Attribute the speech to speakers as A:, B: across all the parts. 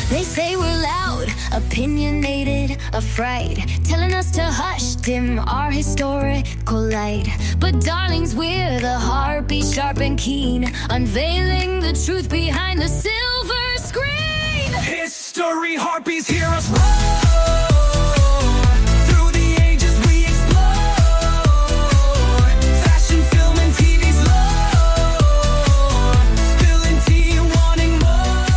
A: They say we're loud, opinionated, afraid, telling us to hush, dim our historical light. But darlings, we're the heartbeat, sharp and keen, unveiling the truth behind the silver screen.
B: History harpies hear us roar. Through the ages we explore. Fashion, film, and TV's lore. Spilling tea, wanting more.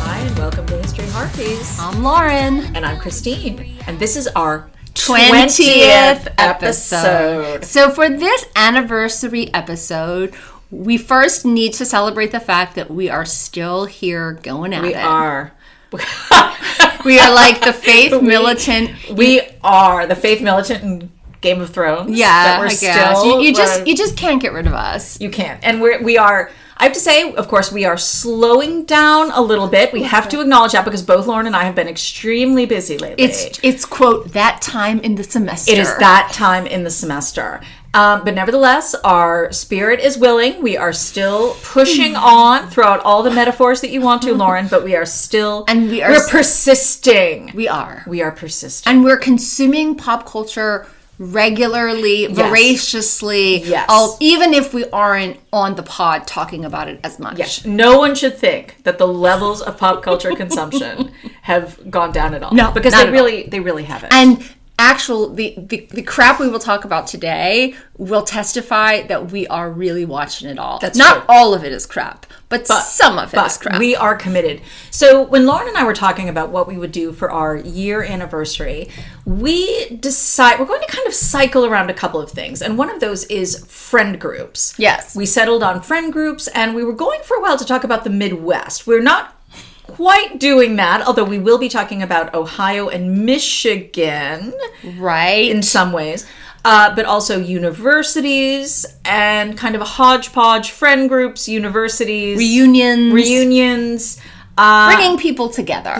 C: Hi, and welcome to History Harpies.
D: I'm Lauren.
C: And I'm Christine. And this is our
D: 20th episode. So for this anniversary episode, we first need to celebrate the fact that we are still here going at it.
C: We are.
D: We are like the faith militant.
C: We are the faith militant in Game of Thrones.
D: Yeah,
C: that we're
D: I guess.
C: still,
D: You just can't get rid of us.
C: You can't. And we are, I have to say, of course, we are slowing down a little bit. We have to acknowledge that because both Lauren and I have been extremely busy lately.
D: It's quote, that time in the semester.
C: It is that time in the semester. But nevertheless, our spirit is willing. We are still pushing on throughout all the metaphors that you want to, Lauren, but we are still...
D: And
C: we're persisting.
D: We are.
C: We are persisting.
D: And we're consuming pop culture regularly, voraciously, even if we aren't on the pod talking about it as much.
C: Yes. No one should think that the levels of pop culture consumption have gone down at all.
D: No,
C: because they really haven't.
D: And the crap we will talk about today will testify that we are really watching it all.
C: That's
D: not
C: true.
D: all of it is crap, but some of it is crap.
C: We are committed. So when Lauren and I were talking about what we would do for our year anniversary, we're going to kind of cycle around a couple of things. And one of those is friend groups.
D: Yes.
C: We settled on friend groups, and we were going for a while to talk about the Midwest. We're not quite doing that, although we will be talking about Ohio and Michigan,
D: right,
C: in some ways, but also universities and kind of a hodgepodge, friend groups, universities, reunions,
D: bringing people together.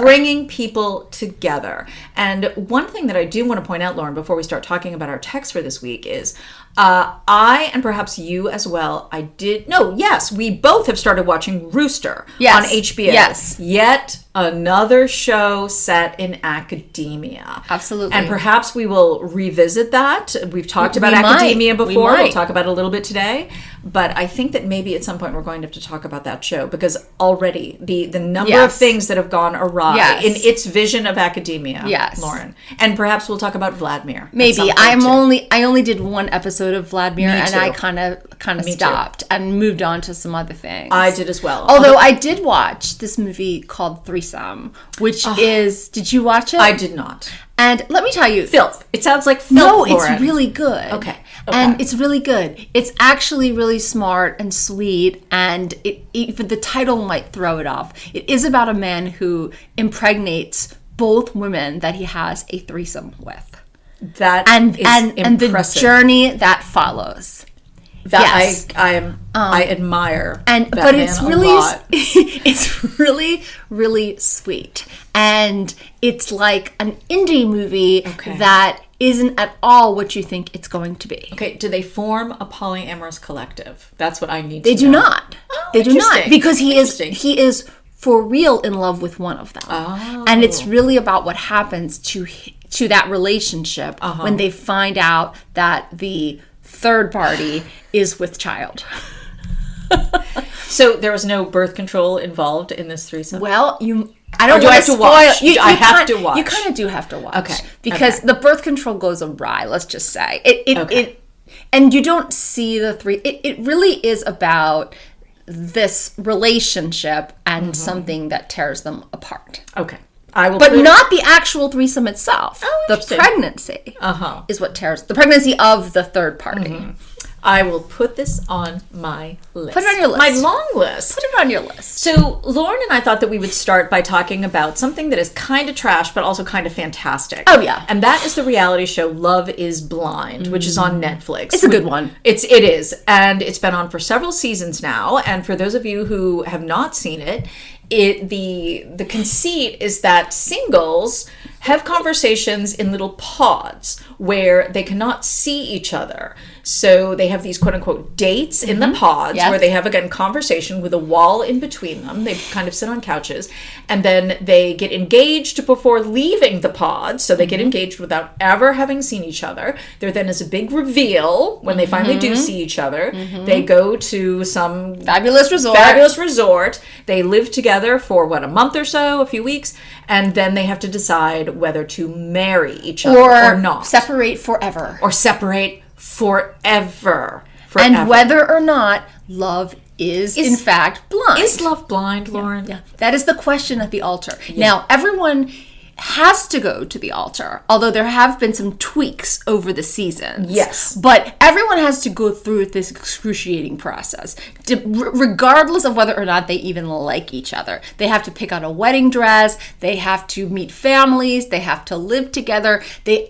C: And one thing that I do want to point out, Lauren, before we start talking about our text for this week is I, and perhaps you as well, we both have started watching Rooster on HBO.
D: Yes.
C: Yet another show set in academia.
D: Absolutely.
C: And perhaps we will revisit that. We've talked about academia before. We'll talk about it a little bit today. But I think that maybe at some point we're going to have to talk about that show because already the number of things that have gone awry in its vision of academia, Lauren. And perhaps we'll talk about Vladimir.
D: Maybe. I only did one episode of Vladimir and I kind of stopped and moved on to some other things.
C: I did as well.
D: Although I did watch this movie called Threesome, which is, did you watch it?
C: I did not.
D: And let me tell you,
C: filth. It sounds like filth.
D: No,
C: Lauren.
D: It's really good.
C: Okay.
D: And it's really good. It's actually really smart and sweet, and even the title might throw it off. It is about a man who impregnates both women that he has a threesome with.
C: That is impressive.
D: And the journey that follows.
C: I admire.
D: But it's really,
C: a lot.
D: it's really, really sweet, and it's like an indie movie that isn't at all what you think it's going to be.
C: Okay, do they form a polyamorous collective? That's what I need to know.
D: They do not.
C: Oh,
D: they do not, because he is for real in love with one of them.
C: Oh.
D: And it's really about what happens to that relationship when they find out that the third party is with child.
C: So there was no birth control involved in this threesome?
D: Well, I
C: have to watch? I have to watch.
D: You kind of do have to watch.
C: Okay.
D: Because the birth control goes awry, let's just say. And you don't see the three. It really is about this relationship and something that tears them apart.
C: Okay.
D: But not the actual threesome itself.
C: Oh,
D: the pregnancy is what tears the pregnancy of the third party.
C: I will put this on my list.
D: Put it on your list.
C: My long list.
D: Put it on your list.
C: So Lauren and I thought that we would start by talking about something that is kind of trash, but also kind of fantastic.
D: Oh, yeah.
C: And that is the reality show Love is Blind, which is on Netflix.
D: It's a good one.
C: It is. And it's been on for several seasons now. And for those of you who have not seen it, the conceit is that singles have conversations in little pods where they cannot see each other. So they have these quote unquote dates in the pods where they have, again, conversation with a wall in between them. They kind of sit on couches, and then they get engaged before leaving the pod. So they get engaged without ever having seen each other. There then is a big reveal when they finally do see each other. They go to some
D: fabulous resort.
C: They live together for a month or so, a few weeks, and then they have to decide whether to marry each other or not.
D: Separate forever.
C: Or separate forever.
D: And whether or not love is in fact blind.
C: Is love blind, Lauren?
D: Yeah. That is the question at the altar. Now, everyone has to go to the altar, although there have been some tweaks over the seasons.
C: Yes.
D: But everyone has to go through this excruciating process, regardless of whether or not they even like each other. They have to pick out a wedding dress, they have to meet families, they have to live together,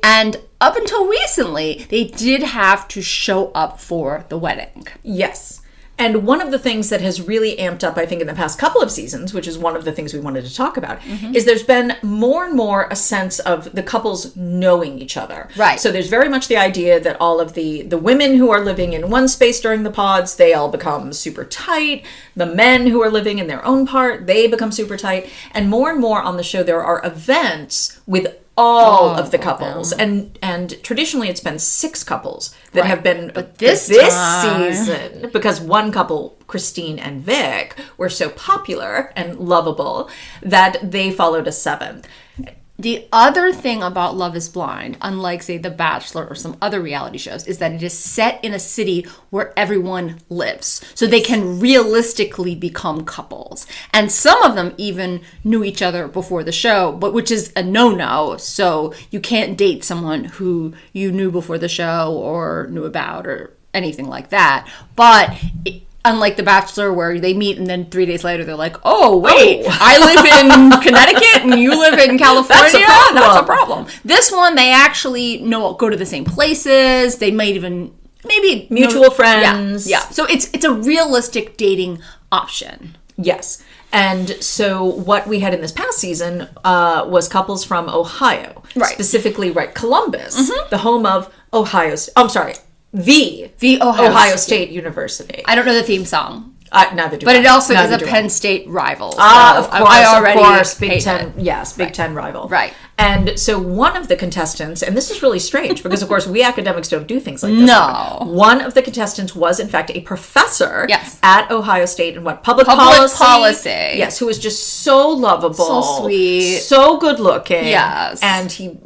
D: and up until recently, they did have to show up for the wedding.
C: Yes. And one of the things that has really amped up, I think, in the past couple of seasons, which is one of the things we wanted to talk about, is there's been more and more a sense of the couples knowing each other.
D: Right.
C: So there's very much the idea that all of the women who are living in one space during the pods, they all become super tight. The men who are living in their own part, they become super tight. And more on the show, there are events with all of the couples, and traditionally it's been 6 couples that have been,
D: but this
C: season, because one couple, Christine and Vic, were so popular and lovable that they followed a 7th.
D: The other thing about Love is Blind, unlike, say, The Bachelor or some other reality shows, is that it is set in a city where everyone lives. So they can realistically become couples. And some of them even knew each other before the show, but which is a no-no. So you can't date someone who you knew before the show or knew about or anything like that. But unlike The Bachelor, where they meet and then 3 days later they're like, oh, wait, I live in Connecticut and you live in California? That's a problem. This one, they actually go to the same places. They might even, maybe
C: mutual friends.
D: Yeah. So it's a realistic dating option.
C: Yes. And so what we had in this past season was couples from Ohio.
D: Right.
C: Specifically, Columbus, the home of the Ohio State University.
D: I don't know the theme song.
C: Neither do I.
D: But it also is a
C: do
D: Penn State rival. So
C: of course.
D: Big Ten.
C: Yes, Big Ten rival.
D: Right.
C: And so one of the contestants, and this is really strange because, of course, we academics don't do things like this.
D: No.
C: One of the contestants was, in fact, a professor at Ohio State in public policy. Yes, who was just so lovable.
D: So sweet.
C: So good looking.
D: Yes.
C: And he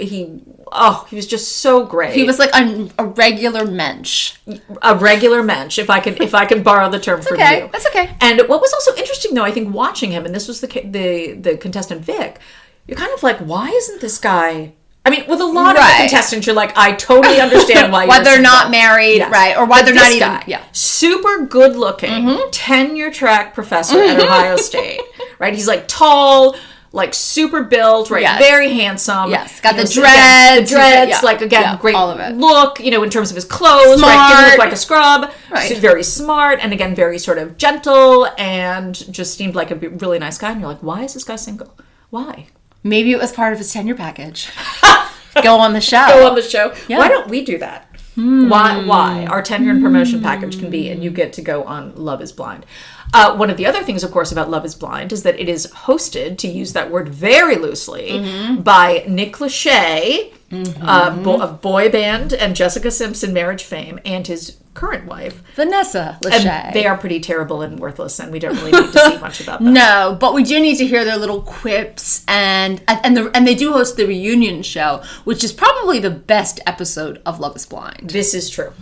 C: was just so great.
D: He was like a regular mensch.
C: A regular mensch, if I can borrow the term from you.
D: That's okay.
C: And what was also interesting, though, I think watching him, and this was the contestant Vic, you're kind of like, why isn't this guy? I mean, with a lot of the contestants, you're like, I totally understand why
D: why they're not married, right? Or why they're not even
C: super good looking, tenure track professor at Ohio State, right? He's like tall, like super built, right? Yes. Very handsome.
D: Yes, got the dreads.
C: Great
D: all of it.
C: Look, in terms of his clothes,
D: smart.
C: right? Didn't look like a scrub.
D: Right.
C: So very smart, and again, very sort of gentle, and just seemed like a really nice guy. And you're like, why is this guy single? Why?
D: Maybe it was part of his tenure package. Go on the show.
C: Go on the show. Yeah. Why don't we do that? Why? Our tenure and promotion package can be, and you get to go on Love is Blind. One of the other things, of course, about Love is Blind is that it is hosted, to use that word very loosely, by Nick Lachey, of boy band and Jessica Simpson marriage fame, and his current wife,
D: Vanessa Lachey.
C: And they are pretty terrible and worthless, and we don't really need to see much about them.
D: No, but we do need to hear their little quips, and they do host the reunion show, which is probably the best episode of Love is Blind.
C: This is true.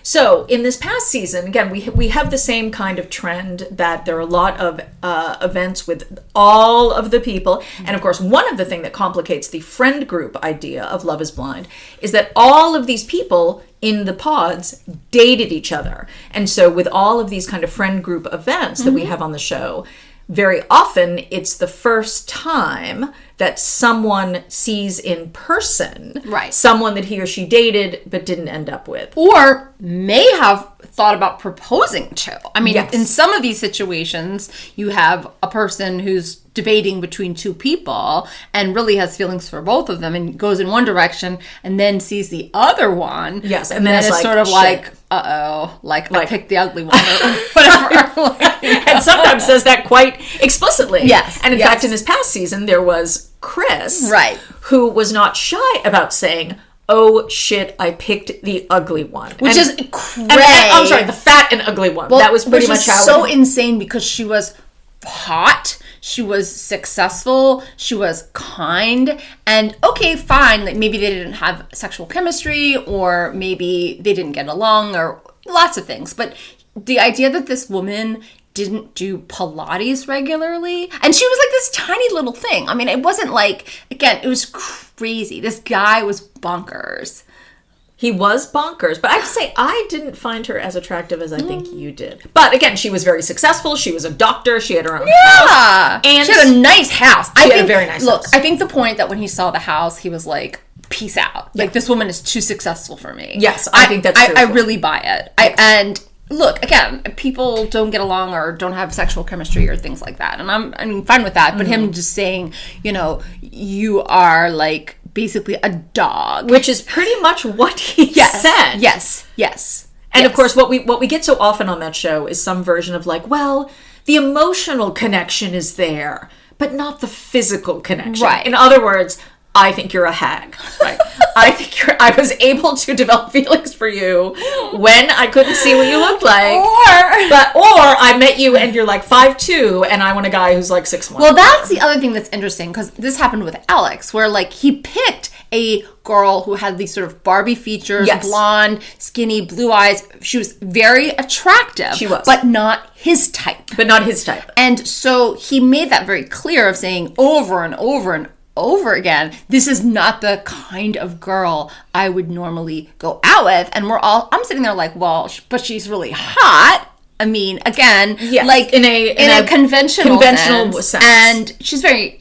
C: So in this past season, again, we have the same kind of trend that there are a lot of events with all of the people. And of course, one of the things that complicates the friend group idea of Love is Blind is that all of these people in the pods dated each other. And so with all of these kind of friend group events that we have on the show, very often it's the first time that someone sees in person someone that he or she dated but didn't end up with.
D: Or may have thought about proposing to. I mean, in some of these situations, you have a person who's debating between two people and really has feelings for both of them and goes in one direction and then sees the other one.
C: Yes,
D: and then it's like, sort of
C: shit.
D: Like, uh-oh, like I picked the ugly one or whatever.
C: And sometimes says that quite explicitly.
D: Yes.
C: And in fact, in his past season, there was Chris,
D: right,
C: who was not shy about saying, oh shit, I picked the ugly one.
D: Which is crazy.
C: I'm sorry, the fat and ugly one. Well, that was pretty much how
D: so insane because she was hot, she was successful, she was kind, and okay, fine, like maybe they didn't have sexual chemistry or maybe they didn't get along or lots of things. But the idea that this woman didn't do Pilates regularly, and she was like this tiny little thing. I mean, it wasn't like, again, it was crazy. This guy was bonkers.
C: He was bonkers, but I have to say, I didn't find her as attractive as I think you did. But again, she was very successful. She was a doctor. She had her own house.
D: And she had a nice house.
C: She had a very nice house.
D: I think the point that when he saw the house, he was like, peace out. Yeah. Like, this woman is too successful for me.
C: Yes, I think that's true.
D: I really buy it. Yes. And look, again, people don't get along or don't have sexual chemistry or things like that. And I'm fine with that. But him just saying, you are like basically a dog.
C: Which is pretty much what he said.
D: Yes.
C: And of course, what we get so often on that show is some version of like, well, the emotional connection is there, but not the physical connection.
D: Right.
C: In other words, I think you're a hag. Right. I was able to develop feelings for you when I couldn't see what you looked like. Or I met you and you're like 5'2" and I want a guy who's like 6'1".
D: Well, that's the other thing that's interesting, because this happened with Alex, where like he picked a girl who had these sort of Barbie features, blonde, skinny, blue eyes. She was very attractive.
C: She was.
D: But not his type. And so he made that very clear of saying over and over and over again, this is not the kind of girl I would normally go out with. And I'm sitting there like, well, but she's really hot. I mean, again, like in a conventional sense. And she's very,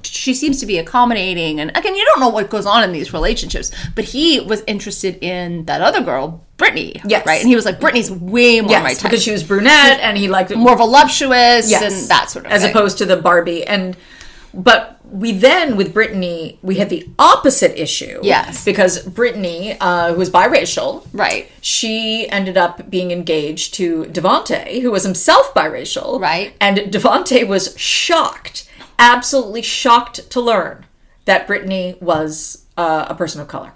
D: she seems to be accommodating. And again, you don't know what goes on in these relationships. But he was interested in that other girl, Brittany.
C: Yes.
D: Right? And he was like, Brittany's way more my type.
C: Because she was brunette and he liked it.
D: More voluptuous and that sort of thing.
C: As opposed to the Barbie. But we then, with Brittany, we had the opposite issue.
D: Yes.
C: Because Brittany, who was biracial.
D: Right.
C: She ended up being engaged to Devontae, who was himself biracial.
D: Right.
C: And Devontae was shocked, absolutely shocked to learn that Brittany was a person of color.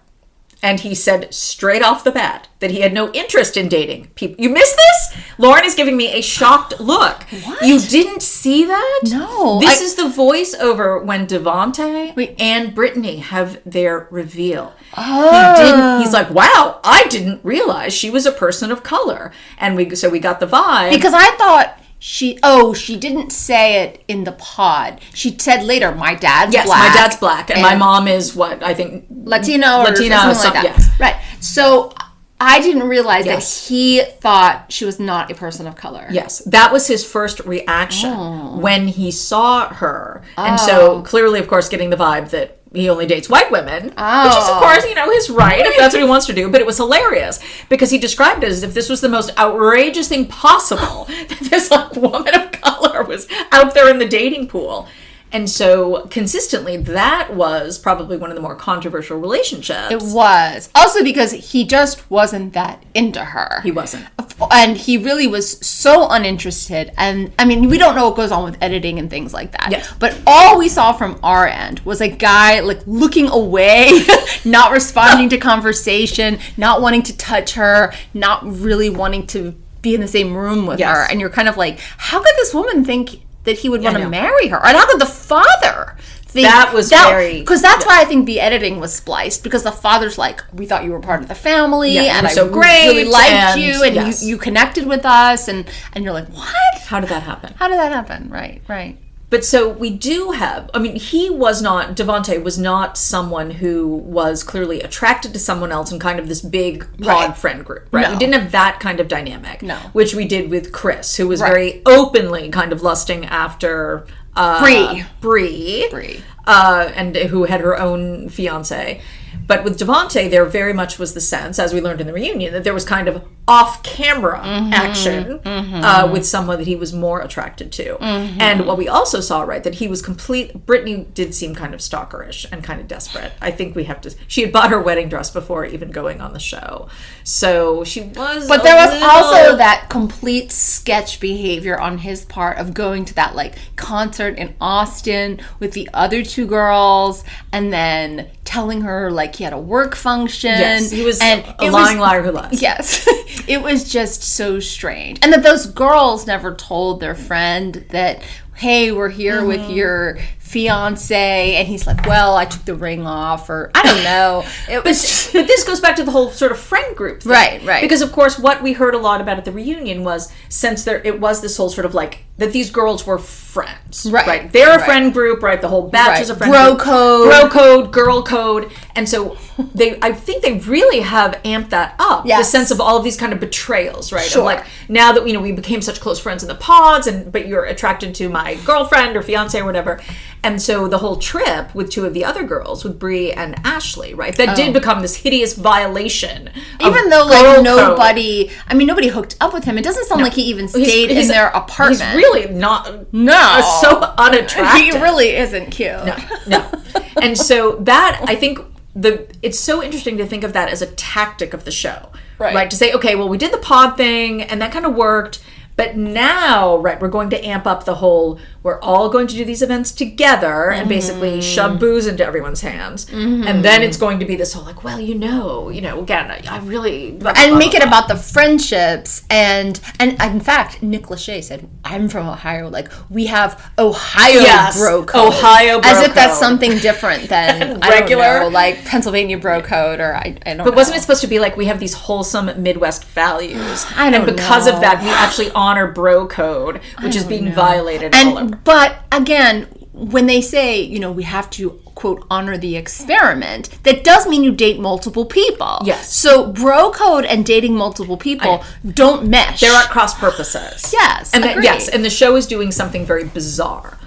C: And he said straight off the bat that he had no interest in dating people. You missed this? Lauren is giving me a shocked look.
D: What?
C: You didn't see that?
D: No.
C: This is the voiceover when Devontae and Brittany have their reveal.
D: Oh.
C: He's like, wow, I didn't realize she was a person of color. And we got the vibe.
D: Because I thought she didn't say it in the pod. She said later, my dad's black.
C: Yes, my dad's black. And my mom is what, I think...
D: Latino or something like that.
C: Yes.
D: Right. So I didn't realize that he thought she was not a person of color.
C: Yes. That was his first reaction when he saw her. And so clearly, of course, getting the vibe that he only dates white women, which is, of course, his right, if that's what he wants to do. But it was hilarious because he described it as if this was the most outrageous thing possible. That this woman of color was out there in the dating pool. And so, consistently, that was probably one of the more controversial relationships.
D: It was. Also because he just wasn't that into her.
C: He wasn't.
D: And he really was so uninterested. And, I mean, we don't know what goes on with editing and things like that.
C: Yes.
D: But all we saw from our end was a guy, looking away, not responding to conversation, not wanting to touch her, not really wanting to be in the same room with her. And you're kind of like, how could this woman think that he would want to marry her? And how could the father think
C: that was very...
D: Because that's why I think the editing was spliced, because the father's like, we thought you were part of the family, and I really liked you, and you connected with us, and you're like, what?
C: How did that happen?
D: Right.
C: But so we do have, Devontae was not someone who was clearly attracted to someone else in kind of this big broad friend group, right?
D: No.
C: We didn't have that kind of dynamic.
D: No.
C: Which we did with Chris, who was very openly kind of lusting after Bree. and who had her own fiance. But with Devante, there very much was the sense, as we learned in the reunion, that there was kind of off-camera action with someone that he was more attracted to. And what we also saw, right, that he was Brittany did seem kind of stalkerish and kind of desperate. I think we have to, she had bought her wedding dress before even going on the show. So she was
D: But there was also that complete sketch behavior on his part of going to that, like, concert in Austin with the other two girls and then telling her, like, he had a work function.
C: Yes, he was a lying liar who lies.
D: Yes. It was just so strange. And that those girls never told their friend that, hey, we're here with your fiance, and he's like, well, I took the ring off, or I don't know. It was
C: but this goes back to the whole sort of friend group thing.
D: Right.
C: Because of course what we heard a lot about at the reunion was, since it was this whole sort of like that these girls were friends. Right. They're a friend group, right? The whole batch is a friend
D: Bro
C: group.
D: code.
C: Bro code, girl code. And so I think they really have amped that up.
D: Yes.
C: The sense of all of these kind of betrayals, right?
D: Sure.
C: Of like, now that we became such close friends in the pods, but you're attracted to my girlfriend or fiance or whatever. And so the whole trip with two of the other girls, with Bree and Ashley, right? That did become this hideous violation.
D: Even though, like, nobody hooked up with him. It doesn't sound like he even stayed in their apartment.
C: He's really not. So unattractive.
D: He really isn't cute.
C: No. And so that, I think, it's so interesting to think of that as a tactic of the show. Right? To say, okay, well, we did the pod thing, and that kind of worked. But now, right, we're going to amp up the whole, we're all going to do these events together and basically shove booze into everyone's hands. And then it's going to be this whole, like, well, again, I really...
D: And make it about the friendships. And in fact, Nick Lachey said, I'm from Ohio. Like, we have Ohio bro code.
C: Ohio bro
D: code. As if
C: code.
D: That's something different than,
C: regular,
D: I don't know, like Pennsylvania bro code, or I don't know.
C: But wasn't it supposed to be like, we have these wholesome Midwest values?
D: I don't know.
C: And because of that, we actually honor bro code, which is being violated all over.
D: But again, when they say, we have to, quote, honor the experiment, that does mean you date multiple people.
C: Yes.
D: So bro code and dating multiple people don't mesh.
C: There are cross purposes.
D: Yes.
C: And and the show is doing something very bizarre.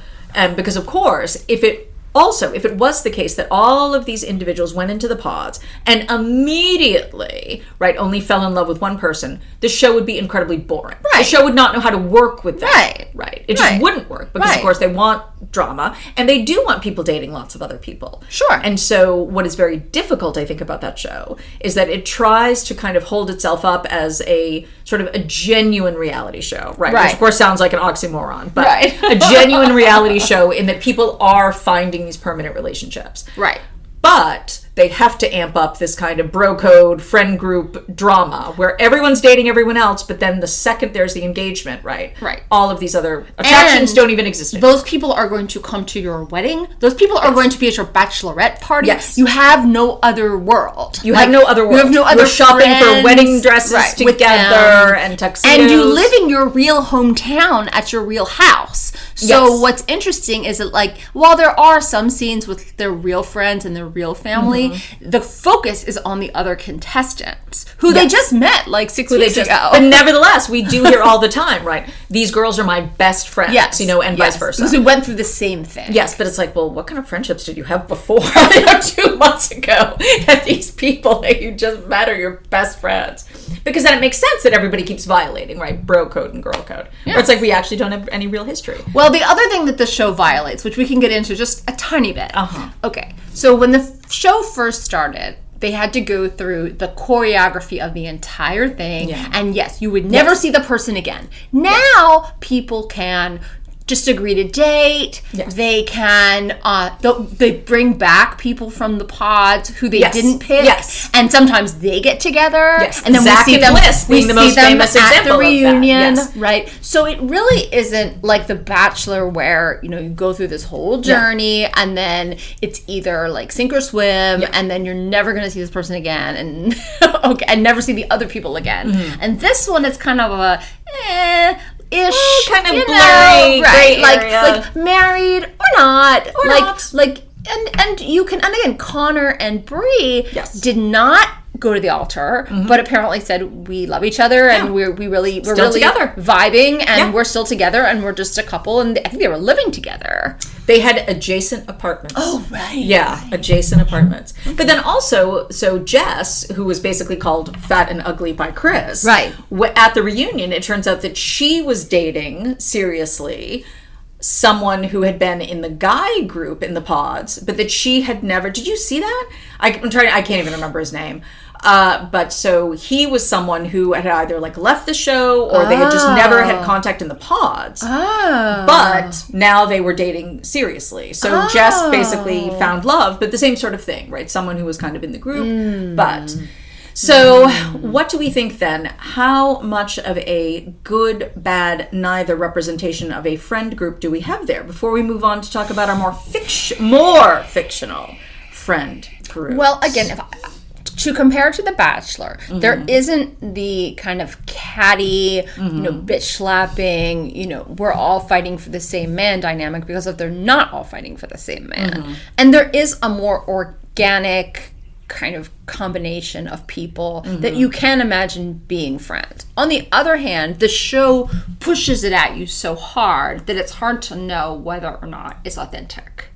C: Because of course, if it was the case that all of these individuals went into the pods and immediately, right, only fell in love with one person, the show would be incredibly boring.
D: Right.
C: The show would not know how to work with that.
D: Right.
C: It just wouldn't work because, of course, they want drama and they do want people dating lots of other people.
D: Sure.
C: And so what is very difficult, I think, about that show is that it tries to kind of hold itself up as a sort of a genuine reality show, right? Which, of course, sounds like an oxymoron, but a genuine reality show in that people are finding these permanent relationships.
D: Right.
C: But they have to amp up this kind of bro code, friend group drama where everyone's dating everyone else, but then the second there's the engagement, right? All of these other attractions don't even exist anymore.
D: Those people are going to come to your wedding. Those people are going to be at your bachelorette party.
C: Yes.
D: You have no other world.
C: You have no other world.
D: You have no other
C: We're shopping
D: friends,
C: for wedding dresses together and tuxedos.
D: And you live in your real hometown at your real house. So what's interesting is that, like, while there are some scenes with their real friends and their real family, the focus is on the other contestants who they just met like 6 weeks ago.
C: But nevertheless, we do hear all the time, right? These girls are my best friends, and vice versa.
D: Because we went through the same thing.
C: Yes, but it's like, well, what kind of friendships did you have before 2 months ago that these people that you just met are your best friends? Because then it makes sense that everybody keeps violating, right? Bro code and girl code. Or it's like we actually don't have any real history.
D: Well, the other thing that the show violates, which we can get into just a tiny bit. Okay, so when the show first started, they had to go through the choreography of the entire thing. And yes, you would never see the person again. Now, people can just agree to date. They can, they bring back people from the pods who they didn't pick. And sometimes they get together. And then
C: Zach
D: we see them,
C: Bliss being the most famous
D: at the
C: example
D: reunion.
C: of that.
D: Right? So it really isn't like The Bachelor where, you go through this whole journey and then it's either like sink or swim and then you're never going to see this person again and and never see the other people again. And this one is kind of a ish,
C: kind of blurry,
D: right?
C: gray
D: Like
C: area.
D: Married or not,
C: or not.
D: and you can, and again, Connor and Bree did not go to the altar, but apparently said we love each other and we're really
C: together,
D: vibing, and we're still together, and we're just a couple, and I think they were living together.
C: They had adjacent apartments.
D: Oh, right.
C: Yeah,
D: right.
C: adjacent apartments. Okay. But then also, so Jess, who was basically called Fat and Ugly by Chris,
D: right.
C: At the reunion, it turns out that she was dating, seriously, someone who had been in the guy group in the pods, but that she had never... Did you see that? I can't even remember his name. But so he was someone who had either like left the show or they had just never had contact in the pods. Oh. But now they were dating seriously. So Jess basically found love, but the same sort of thing, right? Someone who was kind of in the group. But so what do we think then? How much of a good, bad, neither representation of a friend group do we have there before we move on to talk about our more fictional friend groups?
D: Well, again, to compare to The Bachelor, there isn't the kind of catty, bitch slapping, we're all fighting for the same man dynamic, because if they're not all fighting for the same man. And there is a more organic kind of combination of people that you can imagine being friends. On the other hand, the show pushes it at you so hard that it's hard to know whether or not it's authentic.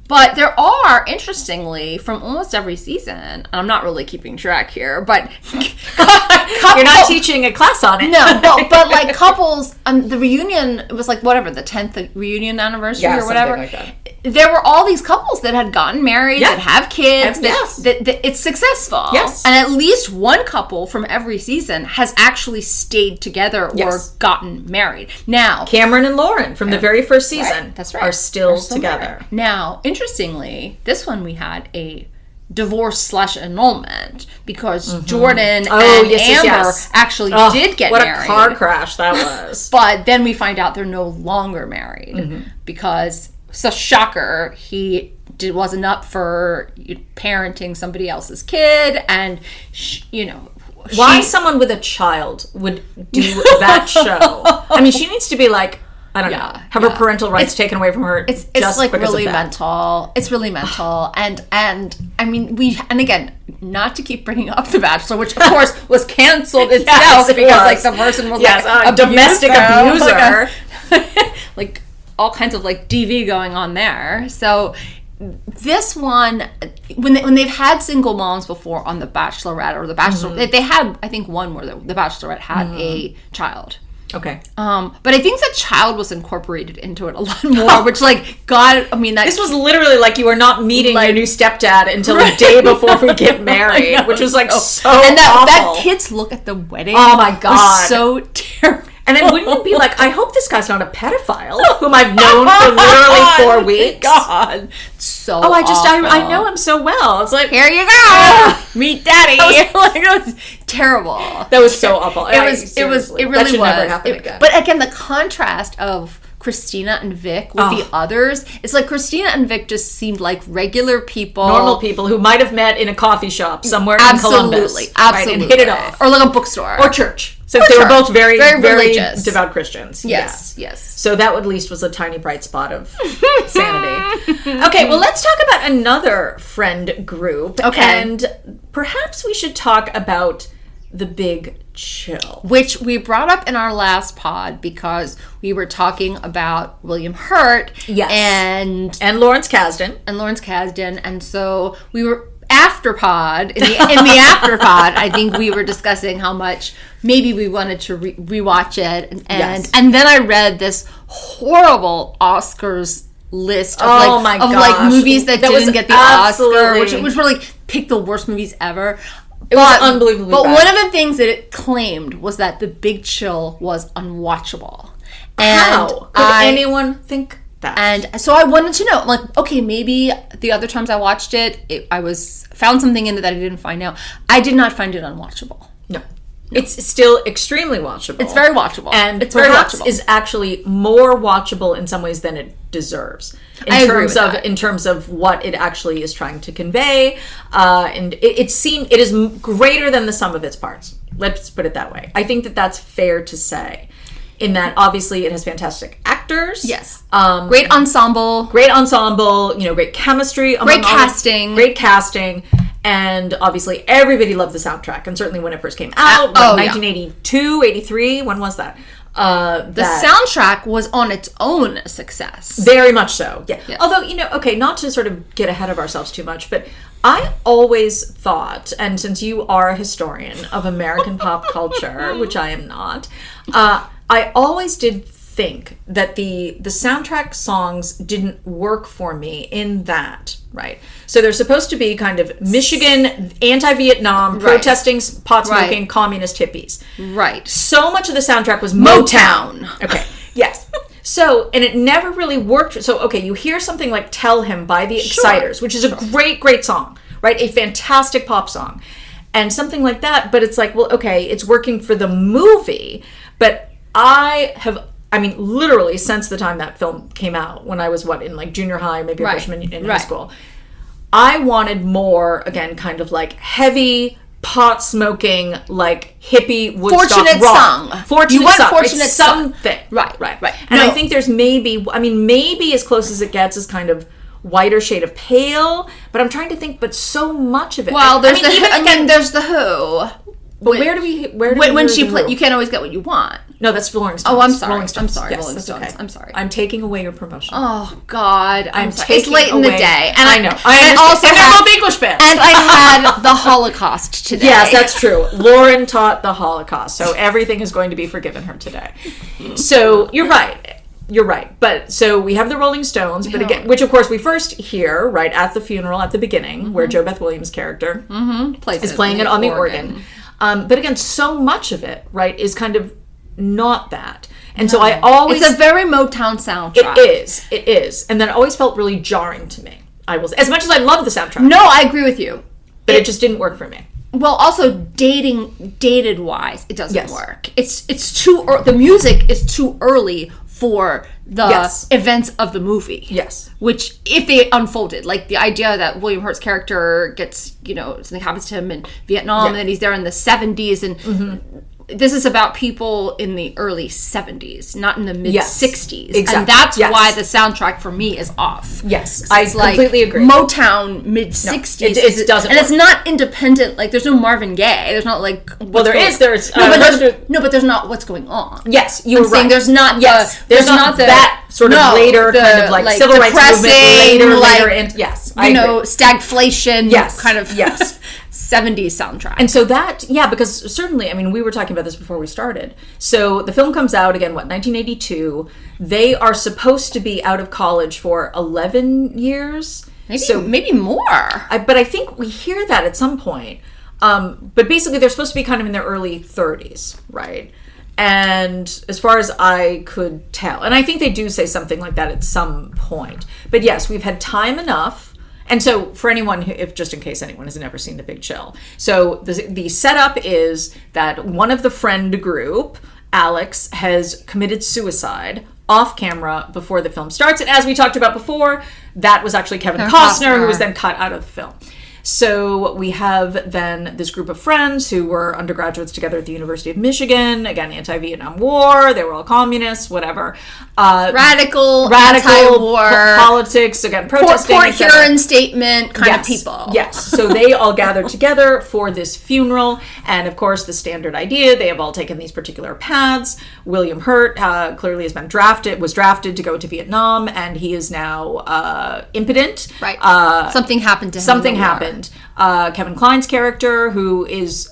D: But there are, interestingly, from almost every season, and I'm not really keeping track here, but
C: you're not teaching a class on it.
D: No, but like couples, the reunion, it was like whatever, the 10th reunion anniversary or whatever.
C: Like that.
D: There were all these couples that had gotten married, that have kids, that it's successful.
C: Yes.
D: And at least one couple from every season has actually stayed together or gotten married. Now,
C: Cameron and Lauren from the very first season
D: that's right.
C: are still together.
D: Married. Now, interestingly, this one we had a divorce/annulment because Jordan and Amber actually did get married.
C: What a car crash that was.
D: But then we find out they're no longer married because, so shocker, he wasn't up for parenting somebody else's kid, and
C: why someone with a child would do that show? I mean, she needs to be like, I don't know, have her parental rights taken away from her.
D: It's
C: just
D: like
C: because
D: really
C: of that.
D: mental. It's really mental, and I mean again, not to keep bringing up The Bachelor, which of course was canceled itself because like the person was
C: a domestic abuser,
D: like all kinds of like DV going on there. So this one, when they've had single moms before on The Bachelorette or The Bachelor, they had, I think, one where the Bachelorette had a child.
C: Okay.
D: But I think the child was incorporated into it a lot more, which
C: this was literally like you are not meeting your new stepdad until the day before we get married, which was like so
D: and that
C: awful.
D: kid's look at the wedding.
C: Oh my God.
D: Was so terrible.
C: And then wouldn't you be like, I hope this guy's not a pedophile whum I've known for literally 4 weeks.
D: God. So
C: I know him so well. It's like,
D: here you go. Meet daddy. It was terrible.
C: That was so awful.
D: It really
C: that should
D: was.
C: Never happen again.
D: But again, the contrast of Christina and Vic with the others, it's like Christina and Vic just seemed like regular people,
C: normal people who might have met in a coffee shop somewhere in Columbus,
D: absolutely,
C: right, and hit it off,
D: or like a bookstore
C: or church, since they were both very
D: religious,
C: devout Christians.
D: Yes.
C: So that at least was a tiny bright spot of sanity. Okay, well, let's talk about another friend group, and perhaps we should talk about The Big Chill,
D: which we brought up in our last pod because we were talking about William Hurt and
C: Lawrence Kasdan
D: and so we were after pod in the after pod. I think we were discussing how much maybe we wanted to rewatch it, and then I read this horrible Oscars list of movies that didn't get the Oscar, which were like pick the worst movies ever.
C: It was unbelievably bad.
D: One of the things that it claimed was that The Big Chill was unwatchable.
C: How could anyone think that?
D: And so I wanted to know, like, okay, maybe the other times I watched it, I found something in it that I didn't find out. I did not find it unwatchable.
C: No. It's still extremely watchable.
D: It's very watchable.
C: And
D: it's
C: perhaps
D: very watchable.
C: is actually more watchable in some ways than it deserves. In terms of what it actually is trying to convey. And it is greater than the sum of its parts. Let's put it that way. I think that that's fair to say. In that, obviously, it has fantastic actors.
D: Yes. Great ensemble.
C: Great chemistry.
D: Great casting.
C: Great casting. And obviously, everybody loved the soundtrack. And certainly when it first came out, 1982, 83, when was that?
D: The soundtrack was on its own a success.
C: Very much so, yeah.
D: Yeah.
C: Although, okay, not to sort of get ahead of ourselves too much, but I always thought, and since you are a historian of American pop culture, which I am not, I always did think that the soundtrack songs didn't work for me in that, right? So they're supposed to be kind of Michigan, anti-Vietnam, protesting, pot smoking, communist hippies.
D: Right.
C: So much of the soundtrack was Motown. Okay, yes. So, and it never really worked. So, okay, you hear something like Tell Him by the Exciters, which is a great, great song, right? A fantastic pop song. And something like that, but it's like, well, okay, it's working for the movie, but literally since the time that film came out, when I was, in like junior high, maybe a freshman in high school, I wanted more, again, kind of like heavy, pot-smoking, like hippie Woodstock
D: Fortunate
C: rock.
D: song.
C: Fortunate song.
D: Fortunate
C: it's something.
D: Right.
C: And I think there's maybe as close as it gets is kind of whiter shade of pale, but I'm trying to think, but so much of it.
D: Well, there's there's the Who.
C: But where do we
D: when she plays, you can't always get what you want.
C: No, that's Rolling Stones.
D: Oh, I'm sorry.
C: Rolling Stones.
D: I'm sorry.
C: Yes,
D: Rolling
C: that's
D: Stones.
C: okay.
D: I'm sorry.
C: I'm taking away your promotion.
D: Oh God, I'm sorry.
C: It's
D: late in the day,
C: and I know. I also and they're both English bands.
D: And I had the Holocaust today.
C: Yes, that's true. Lauren taught the Holocaust, so everything is going to be forgiven her today. So you're right. You're right. But so we have the Rolling Stones, but again, which of course we first hear right at the funeral at the beginning, where Jo Beth Williams' character is playing it on the organ. But again, so much of it, right, is kind of not that. And so I always...
D: It's a very Motown soundtrack.
C: It is. And then it always felt really jarring to me. As much as I love the soundtrack.
D: No, I agree with you.
C: But it just didn't work for me.
D: Well, also dated wise, it doesn't work. It's too the music is too early for the events of the movie.
C: Yes.
D: Which, if they unfolded, like the idea that William Hurt's character gets, something happens to him in Vietnam, and then he's there in the 70s, and this is about people in the early 70s, not in the mid 60s.
C: Exactly.
D: And that's why the soundtrack for me is off.
C: Yes, I completely agree.
D: Motown mid 60s.
C: It doesn't
D: and
C: work.
D: It's not independent, like there's no Marvin Gaye. There's not like...
C: Well, there's...
D: but there's not what's going on.
C: Yes, you're right.
D: There's not
C: there's not that sort of later kind of like civil rights movement later. Yes, I agree.
D: Stagflation kind of 70s soundtrack.
C: And so that, because certainly, we were talking about this before we started. So the film comes out again, 1982. They are supposed to be out of college for 11 years.
D: Maybe more.
C: But I think we hear that at some point. But basically, they're supposed to be kind of in their early 30s, right? And as far as I could tell, and I think they do say something like that at some point. But yes, we've had time enough. And so for anyone who, just in case anyone has never seen The Big Chill. So the setup is that one of the friend group, Alex, has committed suicide off camera before the film starts. And as we talked about before, that was actually Kevin Costner, who was then cut out of the film. So we have then this group of friends who were undergraduates together at the University of Michigan. Again, anti-Vietnam War. They were all communists, whatever.
D: Radical anti-war
C: politics. Again, protesting.
D: Port Huron statement kind of people.
C: Yes. So they all gathered together for this funeral, and of course, the standard idea. They have all taken these particular paths. William Hurt clearly has been was drafted to go to Vietnam, and he is now impotent.
D: Right. Something happened to him.
C: Something happened. Kevin Kline's character, who is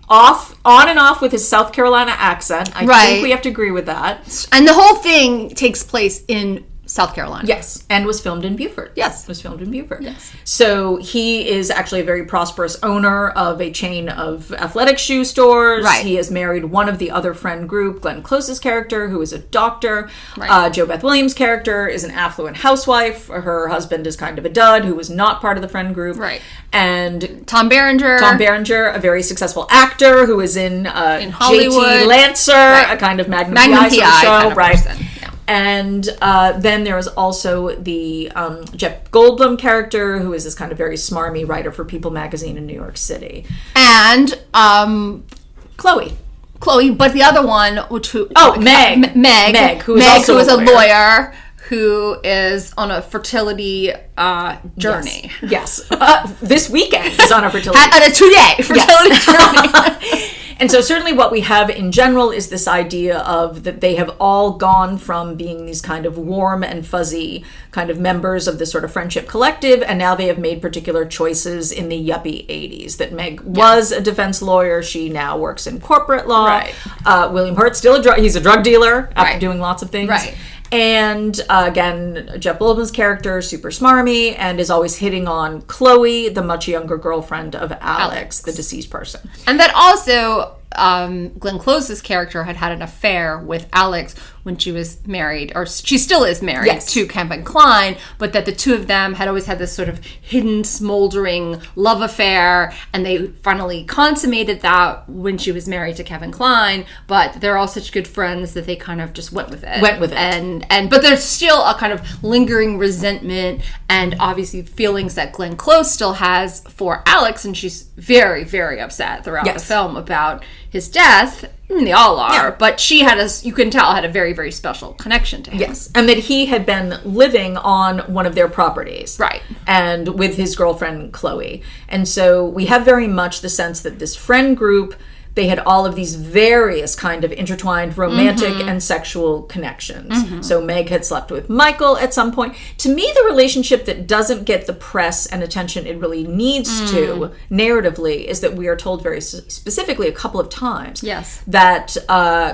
C: on and off with his South Carolina accent. I think we have to agree with that.
D: And the whole thing takes place in South Carolina.
C: Yes, and was filmed in Beaufort.
D: Yes.
C: Was filmed in Beaufort.
D: Yes.
C: So he is actually a very prosperous owner of a chain of athletic shoe stores.
D: Right.
C: He has married one of the other friend group, Glenn Close's character, who is a doctor.
D: Right.
C: Jo Beth Williams' character is an affluent housewife. Her husband is kind of a dud who was not part of the friend group.
D: Right.
C: And
D: Tom Berenger,
C: a very successful actor who is in
D: Hollywood.
C: JT Lancer, a kind of Magnum PI sort of show.
D: Kind of person. Yeah.
C: And then there is also the Jeff Goldblum character, who is this kind of very smarmy writer for People magazine in New York City.
D: And
C: Chloe,
D: but the other one,
C: Meg, who is
D: a lawyer who is on a fertility journey.
C: Yes. This weekend is on a fertility
D: on a 2-day fertility journey.
C: And so certainly what we have in general is this idea of that they have all gone from being these kind of warm and fuzzy kind of members of this sort of friendship collective, and now they have made particular choices in the yuppie 80s. That Meg was a defense lawyer. She now works in corporate law.
D: Right.
C: William Hurt, still he's a drug dealer after doing lots of things.
D: Right.
C: And again, Jeff Goldblum's character, super smarmy, and is always hitting on Chloe, the much younger girlfriend of Alex, the deceased person.
D: And that also, Glenn Close's character had an affair with Alex when she was married, or she still is married to Kevin Kline, but that the two of them had always had this sort of hidden, smoldering love affair, and they finally consummated that when she was married to Kevin Kline, but they're all such good friends that they kind of just went with it. But there's still a kind of lingering resentment and obviously feelings that Glenn Close still has for Alex, and she's very, very upset throughout the film about his death. I mean, they all are, but she you can tell, had a very, very special connection to him.
C: Yes, and that he had been living on one of their properties.
D: Right.
C: And with his girlfriend, Chloe. And so we have very much the sense that this friend group, they had all of these various kind of intertwined romantic and sexual connections. So Meg had slept with Michael at some point. To me, the relationship that doesn't get the press and attention it really needs to, narratively, is that we are told very specifically a couple of times that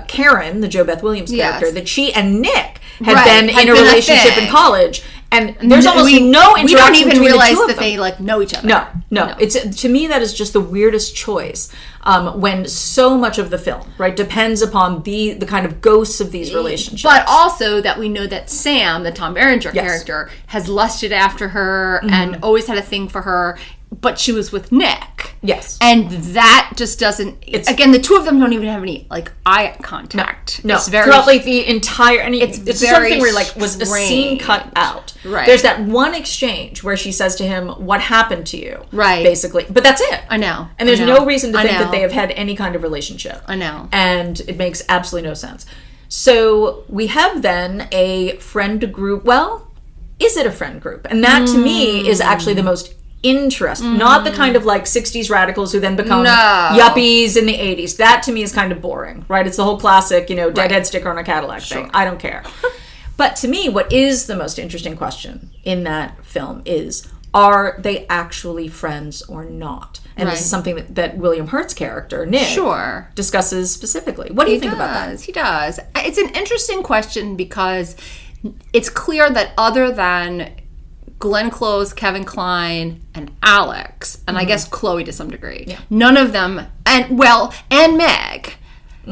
C: Karen, the Jo Beth Williams character, that she and Nick had been in a relationship in college. And there's almost no interaction.
D: We don't even realize that
C: they
D: know each other.
C: No. It's, to me, that is just the weirdest choice. When so much of the film, depends upon the kind of ghosts of these relationships.
D: But also that we know that Sam, the Tom Berenger character, has lusted after her and always had a thing for her, but she was with Nick.
C: Yes.
D: And that just doesn't... Again, the two of them don't even have any, eye contact.
C: No.
D: It's very...
C: Throughout, the entire... And it's
D: very
C: something where, was a scene cut out.
D: Right.
C: There's that one exchange where she says to him, what happened to you?
D: Right.
C: Basically. But that's it.
D: I know.
C: And there's no reason to think that they have had any kind of relationship.
D: I know.
C: And it makes absolutely no sense. So we have then a friend group. Well, is it a friend group? And that, to me, is actually the most interesting. Not the kind of 60s radicals who then become yuppies in the 80s. That to me is kind of boring, right? It's the whole classic, deadhead sticker on a Cadillac thing. I don't care. But to me, what is the most interesting question in that film is, are they actually friends or not? And this is something that William Hurt's character, Nick, discusses specifically. What do you think about that?
D: He does. It's an interesting question because it's clear that other than Glenn Close, Kevin Kline, and Alex, and I guess Chloe to some degree, none of them, and Meg,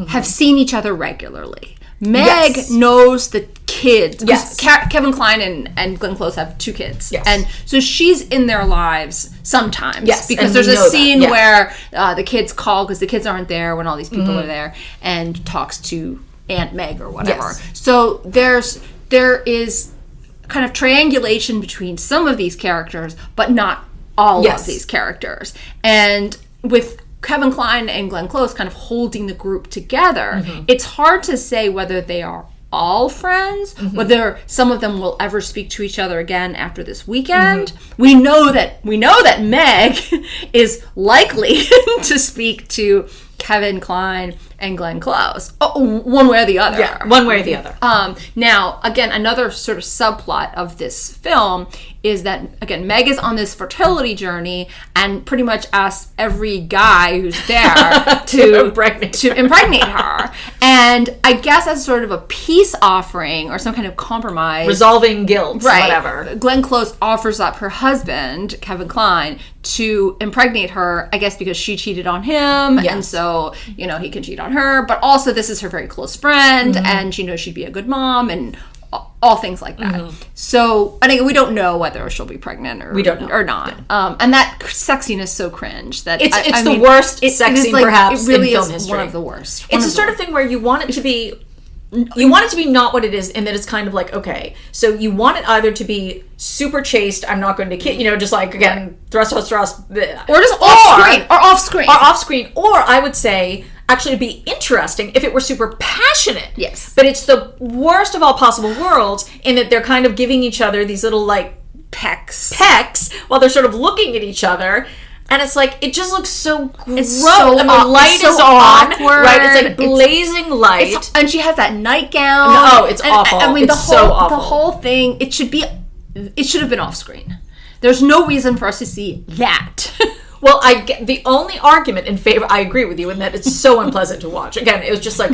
D: have seen each other regularly. Meg knows the kids.
C: Yes.
D: Kevin Kline and Glenn Close have 2 kids. Yes. And so she's in their lives sometimes.
C: Yes.
D: Because there's a scene where the kids call because the kids aren't there when all these people are there, and talks to Aunt Meg or whatever.
C: Yes.
D: So there is kind of triangulation between some of these characters, but not all of these characters. And with Kevin Kline and Glenn Close kind of holding the group together, it's hard to say whether they are all friends, whether some of them will ever speak to each other again after this weekend. We know that Meg is likely to speak to Kevin Kline and Glenn Close. One way or the other.
C: Yeah, one way or the other.
D: Now, again, another sort of subplot of this film is that, again, Meg is on this fertility journey and pretty much asks every guy who's there to impregnate her. And I guess as sort of a peace offering or some kind of compromise.
C: Resolving guilt, whatever.
D: Glenn Close offers up her husband, Kevin Kline, to impregnate her, I guess because she cheated on him, and so, he can cheat on her, but also this is her very close friend, and she knows she'd be a good mom, and all things like that. So, I think we don't know whether she'll be pregnant or not. And that sexiness is so cringe that
C: it's the worst sex scene perhaps
D: it really
C: in film
D: is
C: history.
D: One of the worst.
C: It's the sort of thing where you want it to be. You want it to be not what it is, and that it's kind of okay, so you want it either to be super chaste, I'm not going to kid, just again, thrust, or
D: just off screen, or I would say, actually it'd be interesting if it were super passionate. Yes.
C: But it's the worst of all possible worlds in that they're kind of giving each other these little, pecks while they're sort of looking at each other. And it's like, it just looks so gross.
D: It's so
C: and the light is on.
D: Awkward.
C: Right? It's like blazing light.
D: And she has that nightgown.
C: Oh, it's awful.
D: I mean,
C: it's so awful.
D: The whole thing, it should have been off screen. There's no reason for us to see that.
C: Well, the only argument in favor, I agree with you in that it's so unpleasant to watch. Again, it was just like,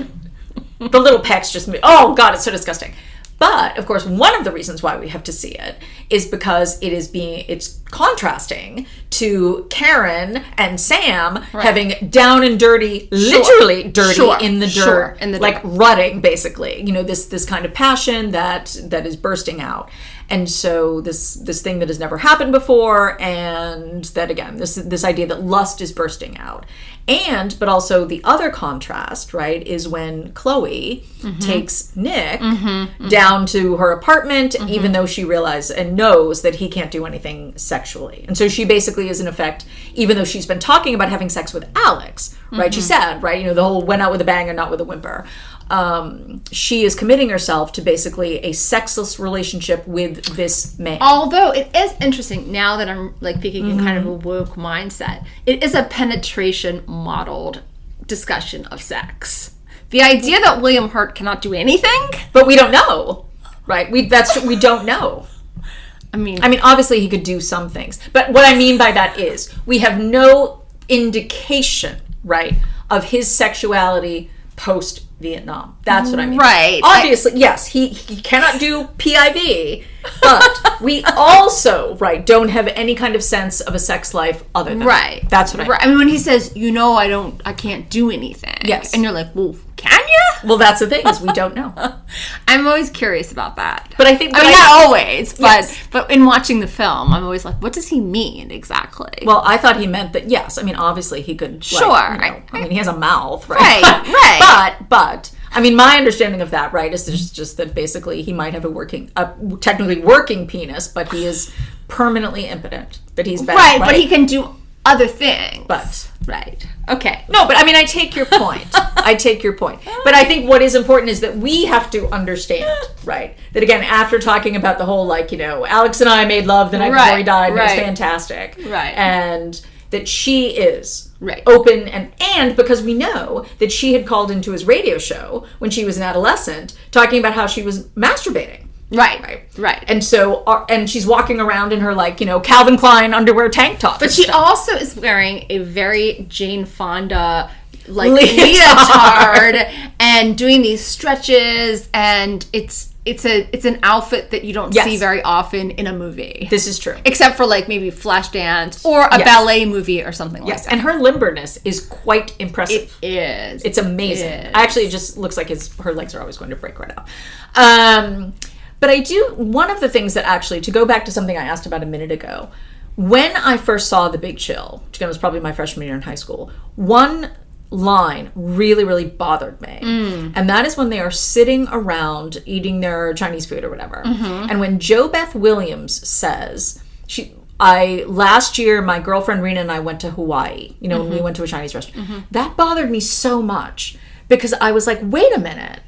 C: the little pecs just moved. Oh, God, it's so disgusting. But, of course, one of the reasons why we have to see it is because it's contrasting to Karen and Sam having down and dirty, literally dirty in the dirt, like rutting, basically. You know, this kind of passion that is bursting out. And so this thing that has never happened before, and that, again, this idea that lust is bursting out. But also the other contrast, right, is when Chloe takes Nick down to her apartment, even though she realizes and knows that he can't do anything sexually. And so she basically is, in effect, even though she's been talking about having sex with Alex, right, she said, right, you know, the whole went out with a bang and not with a whimper. She is committing herself to basically a sexless relationship with this man.
D: Although it is interesting now that I'm like thinking in kind of a woke mindset, it is a penetration modeled discussion of sex. The idea that William Hurt cannot do anything,
C: but we don't know, right? We don't know. I mean, obviously he could do some things, but what I mean by that is we have no indication, right, of his sexuality post-Vietnam. That's what I mean.
D: Right.
C: Obviously, yes, he cannot do PIV, but we also, right, don't have any kind of sense of a sex life other than
D: right.
C: That's what I mean.
D: I mean, when he says, you know, I can't do anything.
C: Yes.
D: And you're like, well, can you?
C: Well, that's the thing, is we don't know.
D: I'm always curious about that.
C: But I think...
D: not always, but in watching the film, I'm always like, what does he mean exactly?
C: Well, I thought he meant that, yes, I mean, obviously he could...
D: Sure.
C: Like, you know, he has a mouth, right? Right. But... I mean, my understanding of that, right, is just that basically he might have a technically working penis, but he is permanently impotent. That he's bad, right?
D: But he can do other things.
C: But
D: right, okay.
C: No, but I mean, I take your point. But I think what is important is that we have to understand, right, that again, after talking about the whole, like, you know, Alex and I made love the night before he died, and it was fantastic,
D: right,
C: and that she is open, and because we know that she had called into his radio show when she was an adolescent talking about how she was masturbating. Right. And so, and she's walking around in her, like, you know, Calvin Klein underwear tank top.
D: But she also is wearing a very Jane Fonda, like, leotard and doing these stretches, and it's an outfit that you don't see very often in a movie.
C: This is true.
D: Except for, like, maybe Flashdance or a ballet movie or something like that.
C: And her limberness is quite impressive.
D: It is.
C: It's amazing. Actually, it just looks like her legs are always going to break right out. But I do, one of the things that actually, to go back to something I asked about a minute ago, when I first saw The Big Chill, which again was probably my freshman year in high school, one line really, really bothered me. And that is when they are sitting around eating their Chinese food or whatever. And when Jo Beth Williams says, last year my girlfriend Rena and I went to Hawaii, you know, when we went to a Chinese restaurant. That bothered me so much because I was like, wait a minute.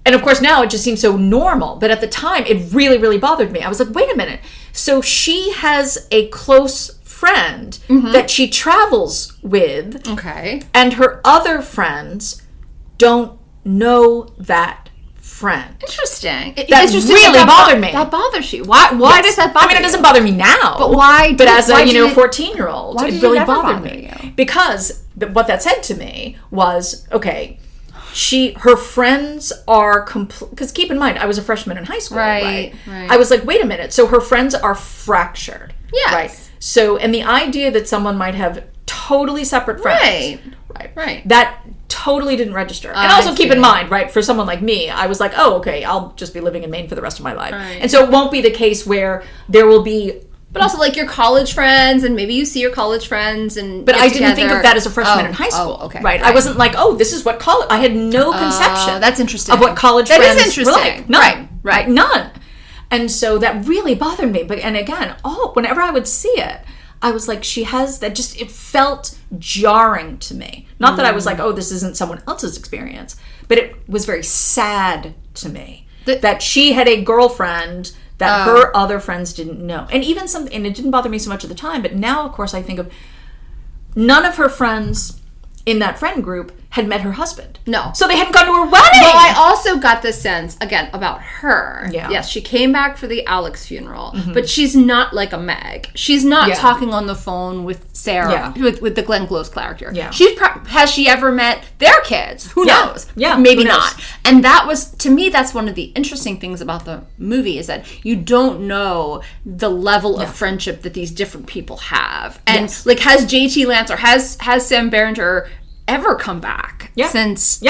C: And of course now it just seems so normal, but at the time it really, really bothered me. I was like, wait a minute. So she has a close friend that she travels with. Okay. And her other friends don't know that friend.
D: Interesting.
C: That really bothered me.
D: That bothers you. Why does that bother you?
C: I mean, it doesn't bother me now.
D: But why?
C: But as a 14-year-old, it really bothered me.
D: You?
C: Because what that said to me was, okay, her friends are because keep in mind, I was a freshman in high school, right? I was like, wait a minute. So her friends are fractured.
D: Yes.
C: Right. So, and the idea that someone might have totally separate friends. Right. That totally didn't register. And also keep in mind, right, for someone like me, I was like, oh, okay, I'll just be living in Maine for the rest of my life. Right. And so it won't be the case where there will be...
D: But also, like, your college friends, and maybe you see your college friends, and
C: but I didn't think of that as a freshman in high school.
D: Okay.
C: Right. I wasn't like, oh, this is what college... I had no conception
D: that's interesting.
C: of what college friends
D: were like. That is interesting.
C: None.
D: Right.
C: None. And so that really bothered me. And again, whenever I would see it, I was like, she has that just... It felt jarring to me. Not that I was like, oh, this isn't someone else's experience, but it was very sad to me that she had a girlfriend that her other friends didn't know. And even and it didn't bother me so much at the time, but now, of course, I think of none of her friends in that friend group had met her husband.
D: No.
C: So they hadn't gone to her wedding.
D: Well, I also got the sense, again, about her.
C: Yeah.
D: Yes, she came back for the Alex funeral, but she's not like a Meg. She's not talking on the phone with Sarah, with the Glenn Close character.
C: Yeah.
D: Has she ever met their kids? Who knows?
C: Yeah.
D: Maybe not. And that was, to me, that's one of the interesting things about the movie, is that you don't know the level of friendship that these different people have. And like, has JT Lance or has Sam Berenger ever come back since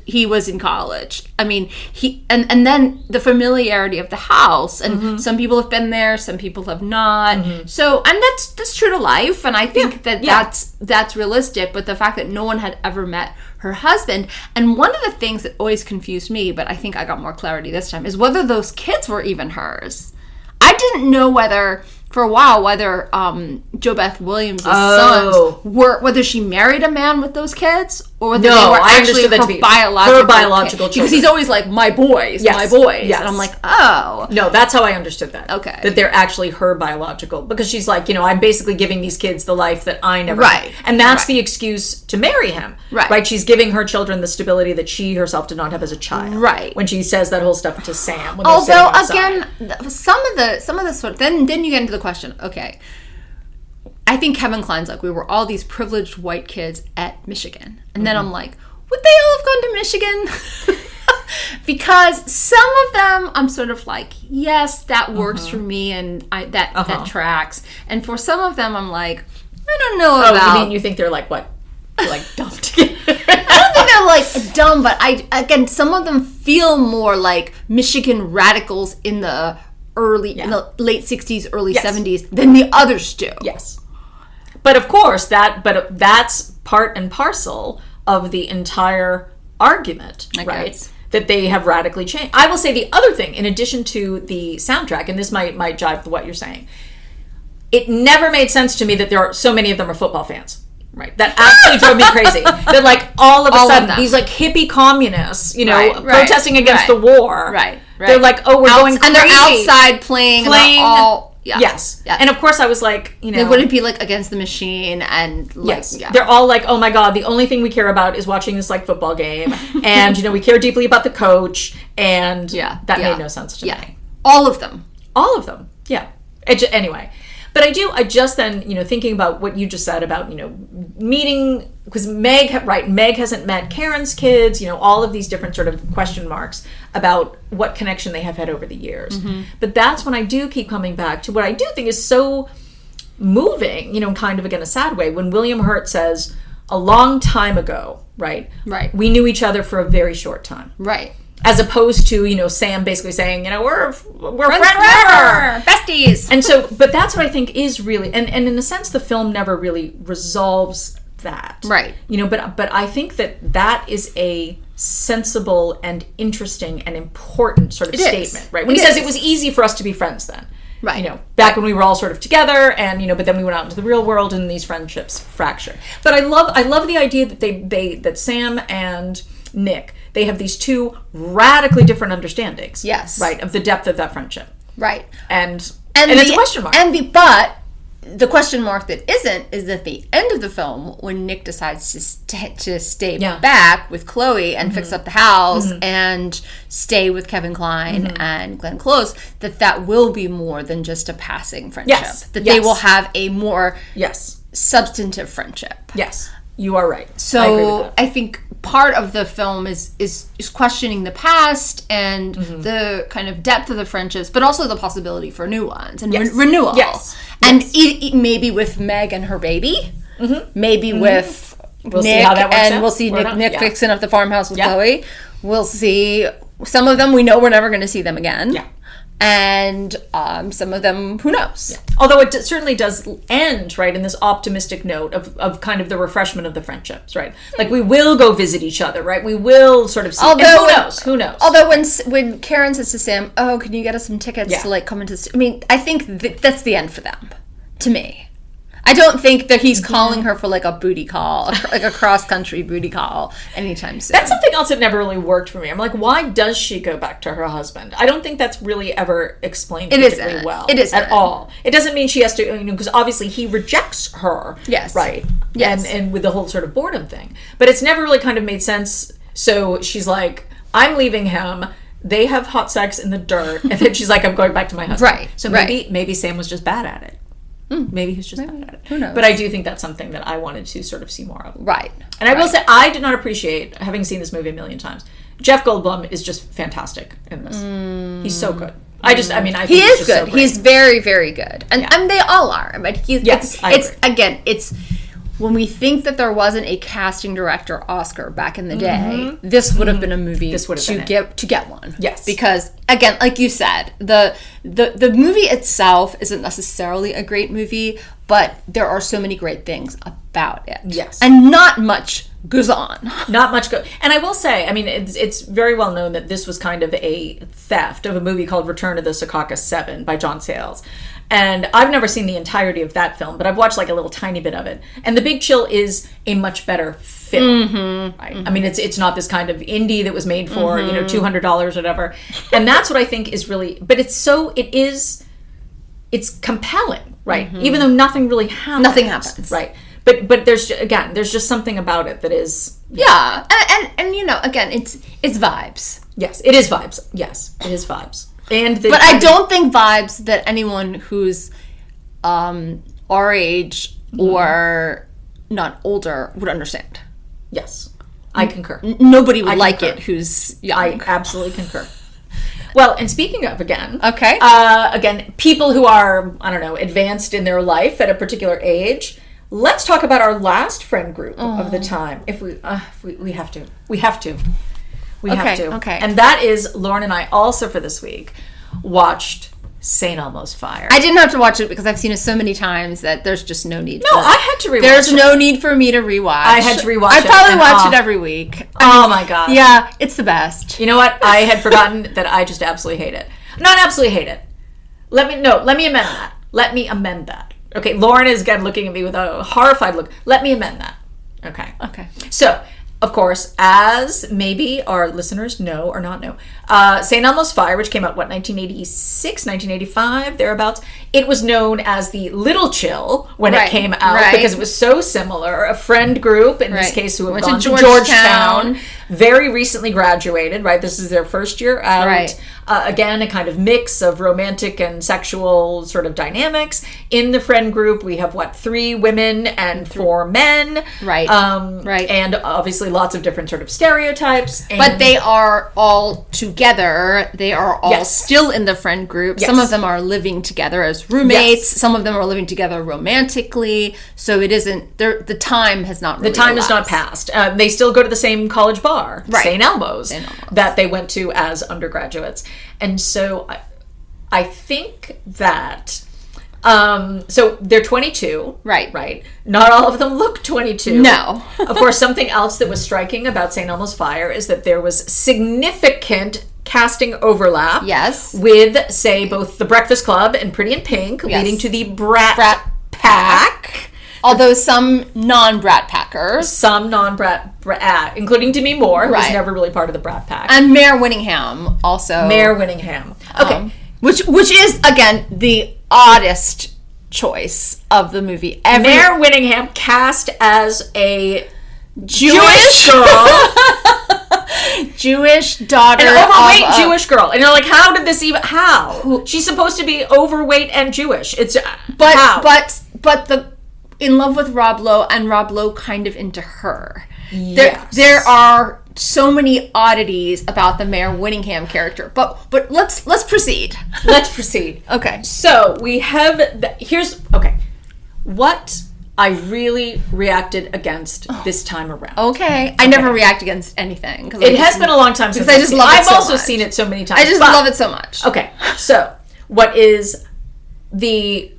D: he was in college? I mean, he and then the familiarity of the house, and some people have been there, some people have not. So, and that's true to life, and I think that's realistic. But the fact that no one had ever met her husband, and one of the things that always confused me, but I think I got more clarity this time, is whether those kids were even hers. I didn't know whether Jo Beth Williams' sons whether she married a man with those kids, or whether they were actually her biological children. Because he's always like, my boys. And I'm like, oh.
C: No, that's how I understood that.
D: Okay.
C: That they're actually her biological, because she's like, I'm basically giving these kids the life that I never had. And that's the excuse to marry him. Right. She's giving her children the stability that she herself did not have as a child. Right. When she says that whole stuff to Sam.
D: Although, again, some of the sort of, then you get into the question, okay, I think Kevin Kline's like, we were all these privileged white kids at Michigan. And then I'm like, would they all have gone to Michigan? Because some of them, I'm sort of like, yes, that works for me, and that tracks. And for some of them, I'm like, I don't know about...
C: Oh, you think they're like, what? Like, dumb together?
D: I don't think they're like dumb, but some of them feel more like Michigan radicals in the in the late 60s, early 70s than the others do.
C: Yes. But of course, that's part and parcel of the entire argument, right? That they have radically changed. I will say the other thing, in addition to the soundtrack, and this might jive with what you're saying, it never made sense to me that there are so many of them are football fans. Right. That absolutely drove me crazy. That like all of a sudden these like hippie communists, protesting against the war. Right. They're like, oh, we're going crazy.
D: And they're outside playing.
C: Yes. And of course I was like,
D: they wouldn't be like against the machine, and like,
C: they're all like, oh my God, the only thing we care about is watching this like football game, and we care deeply about the coach, and that made no sense to me.
D: All of them.
C: Yeah. Anyway. But I just then, thinking about what you just said about, meeting, because Meg hasn't met Karen's kids, all of these different sort of question marks about what connection they have had over the years. But that's when I do keep coming back to what I do think is so moving, kind of again a sad way, when William Hurt says, a long time ago, right? We knew each other for a very short time.
D: Right.
C: As opposed to, Sam basically saying, we're friends
D: forever, besties.
C: And so, but that's what I think is really, and in a sense, the film never really resolves that.
D: Right.
C: But I think that is a sensible and interesting and important sort of statement, right? When he says it was easy for us to be friends then.
D: Right.
C: Back when we were all sort of together, and but then we went out into the real world and these friendships fractured. But I love the idea that that Sam and Nick, they have these two radically different understandings.
D: Yes.
C: Right, of the depth of that friendship.
D: Right.
C: And it's a question mark.
D: But the question mark that isn't is at the end of the film, when Nick decides to stay back with Chloe and fix up the house and stay with Kevin Kline and Glenn Close, that will be more than just a passing friendship. That they will have a more substantive friendship.
C: Yes. You are right.
D: So I think part of the film is questioning the past and the kind of depth of the friendships, but also the possibility for new ones and renewal.
C: Yes.
D: And maybe with Meg and her baby, maybe with
C: we'll
D: Nick,
C: see how that works
D: and
C: out.
D: we'll see Nick fixing up the farmhouse with Chloe. We'll see some of them. We know we're never going to see them again. Yeah. And some of them, who knows?
C: Yeah. Although it certainly does end, right, in this optimistic note of kind of the refreshment of the friendships, right? Like, we will go visit each other, right? We will sort of see. Who knows?
D: Although when Karen says to Sam, oh, can you get us some tickets to, like, come into... I mean, I think that's the end for them, to me. I don't think that he's calling her for like a booty call, like a cross-country booty call anytime soon.
C: That's something else that never really worked for me. I'm like, why does she go back to her husband? I don't think that's really ever explained particularly well.
D: It isn't.
C: At all. It doesn't mean she has to, because obviously he rejects her.
D: Yes.
C: Right?
D: Yes.
C: And with the whole sort of boredom thing. But it's never really kind of made sense. So she's like, I'm leaving him. They have hot sex in the dirt. And then she's like, I'm going back to my husband.
D: Right.
C: So maybe Sam was just bad at it. Maybe he was just bad at it.
D: Who knows?
C: But I do think that's something that I wanted to sort of see more of.
D: Right.
C: And I will say, I did not appreciate, having seen this movie a million times, Jeff Goldblum is just fantastic in this. He's so good. I think
D: he is
C: he's
D: good.
C: So
D: He's very, very good. And they all are. But it's when we think that there wasn't a casting director Oscar back in the day, this would have been a movie to get one.
C: Yes.
D: Because again, like you said, the movie itself isn't necessarily a great movie, but there are so many great things about it.
C: Yes.
D: And not much goes on.
C: Not much goes. And I will say, it's very well known that this was kind of a theft of a movie called Return of the Secaucus 7 by John Sayles. And I've never seen the entirety of that film, but I've watched like a little tiny bit of it. And The Big Chill is a much better film. Right? It's not this kind of indie that was made for, $200 or whatever. And that's what I think is really, but it's compelling, right? Even though nothing really happens.
D: Nothing happens.
C: Right. But there's just something about it that is...
D: Yeah. And again, it's vibes.
C: Yes, it is vibes. Yes, it is vibes.
D: But I don't think vibes that anyone who's our age or not older would understand.
C: Yes, I concur.
D: Nobody would like it who's young.
C: I absolutely concur. Well, and speaking of, again, people who are, advanced in their life at a particular age, let's talk about our last friend group of the time. If we have to. We have to.
D: Okay.
C: And that is, Lauren and I also for this week watched St. Elmo's Fire.
D: I didn't have to watch it because I've seen it so many times that there's just no need.
C: I had to rewatch
D: There's no need for me to rewatch. I
C: had to rewatch
D: it. I probably watch it every week.
C: My God.
D: Yeah, it's the best.
C: You know what? I had forgotten that I just absolutely hate it. Not absolutely hate it. Let me amend that. Okay, Lauren is again looking at me with a horrified look. Let me amend that. Okay. So, of course, as maybe our listeners know or not know, St. Elmo's Fire, which came out, 1986, 1985, thereabouts, it was known as the Little Chill when it came out because it was so similar. A friend group, in this case, who had gone to Georgetown, very recently graduated, right? This is their first year out. Right. Again, a kind of mix of romantic and sexual sort of dynamics. In the friend group, we have, 3 women and 4 men.
D: Right.
C: And obviously lots of different sort of stereotypes.
D: But they are all together. They are all still in the friend group. Yes. Some of them are living together as roommates. Yes. Some of them are living together romantically. So it isn't, the time has not really
C: has not passed. They still go to the same college bar, St. Elmo's, that they went to as undergraduates. And so I think that... so they're 22. Right. Not all of them look 22.
D: No.
C: Of course, something else that was striking about St. Elmo's Fire is that there was significant casting overlap.
D: Yes.
C: With, say, both The Breakfast Club and Pretty in Pink, leading to the Brat Pack.
D: Although some non-Brat Packers.
C: Some non-Brat, including Demi Moore, who was never really part of the Brat Pack.
D: And Mayor Winningham also.
C: Mayor Winningham. Okay.
D: Which is, again, the oddest choice of the movie.
C: Mayor Winningham cast as a Jewish girl.
D: Jewish daughter.
C: An overweight Jewish girl. And you're like, how did this even... How? She's supposed to be overweight and Jewish. It's... how?
D: But in love with Rob Lowe, and Rob Lowe kind of into her.
C: Yes.
D: There are so many oddities about the Mayor Winningham character, but let's proceed.
C: Let's proceed.
D: Okay.
C: So we have what I really reacted against this time around.
D: Okay. I never react against anything.
C: It has been a long time since
D: I just love it so much.
C: I've also seen it so many times.
D: I just love it so much.
C: Okay. So what is the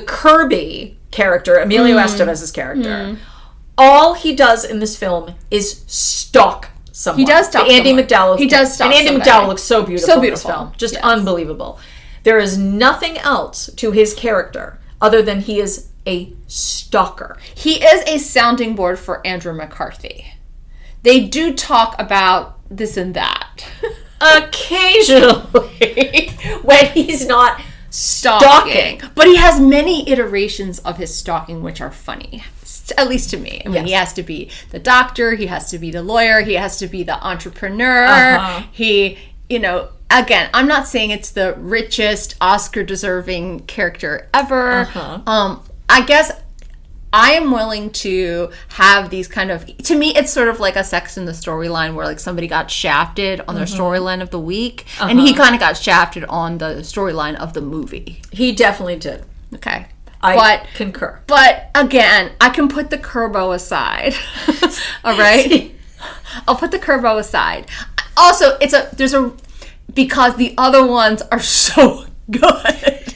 C: Kirby character, Emilio Estevez's character? All he does in this film is stalk someone.
D: He does stalk
C: Andy McDowell.
D: He does stalk
C: And Andy
D: somebody.
C: McDowell looks so beautiful,
D: So
C: in
D: beautiful.
C: this film. Just unbelievable. There is nothing else to his character other than he is a stalker.
D: He is a sounding board for Andrew McCarthy. They do talk about this and that.
C: Occasionally, when he's not stalking.
D: But he has many iterations of his stalking, which are funny. At least to me. I mean, he has to be the doctor, he has to be the lawyer, he has to be the entrepreneur. He, again, I'm not saying it's the richest Oscar-deserving character ever. I guess I am willing to have these kind of, to me, it's sort of like a Sex in the storyline where like somebody got shafted on their storyline of the week, and he kind of got shafted on the storyline of the movie.
C: He definitely did.
D: Okay.
C: I concur.
D: But again, I can put the Curbo aside. All right? I'll put the Curbo aside. Also, because the other ones are so good.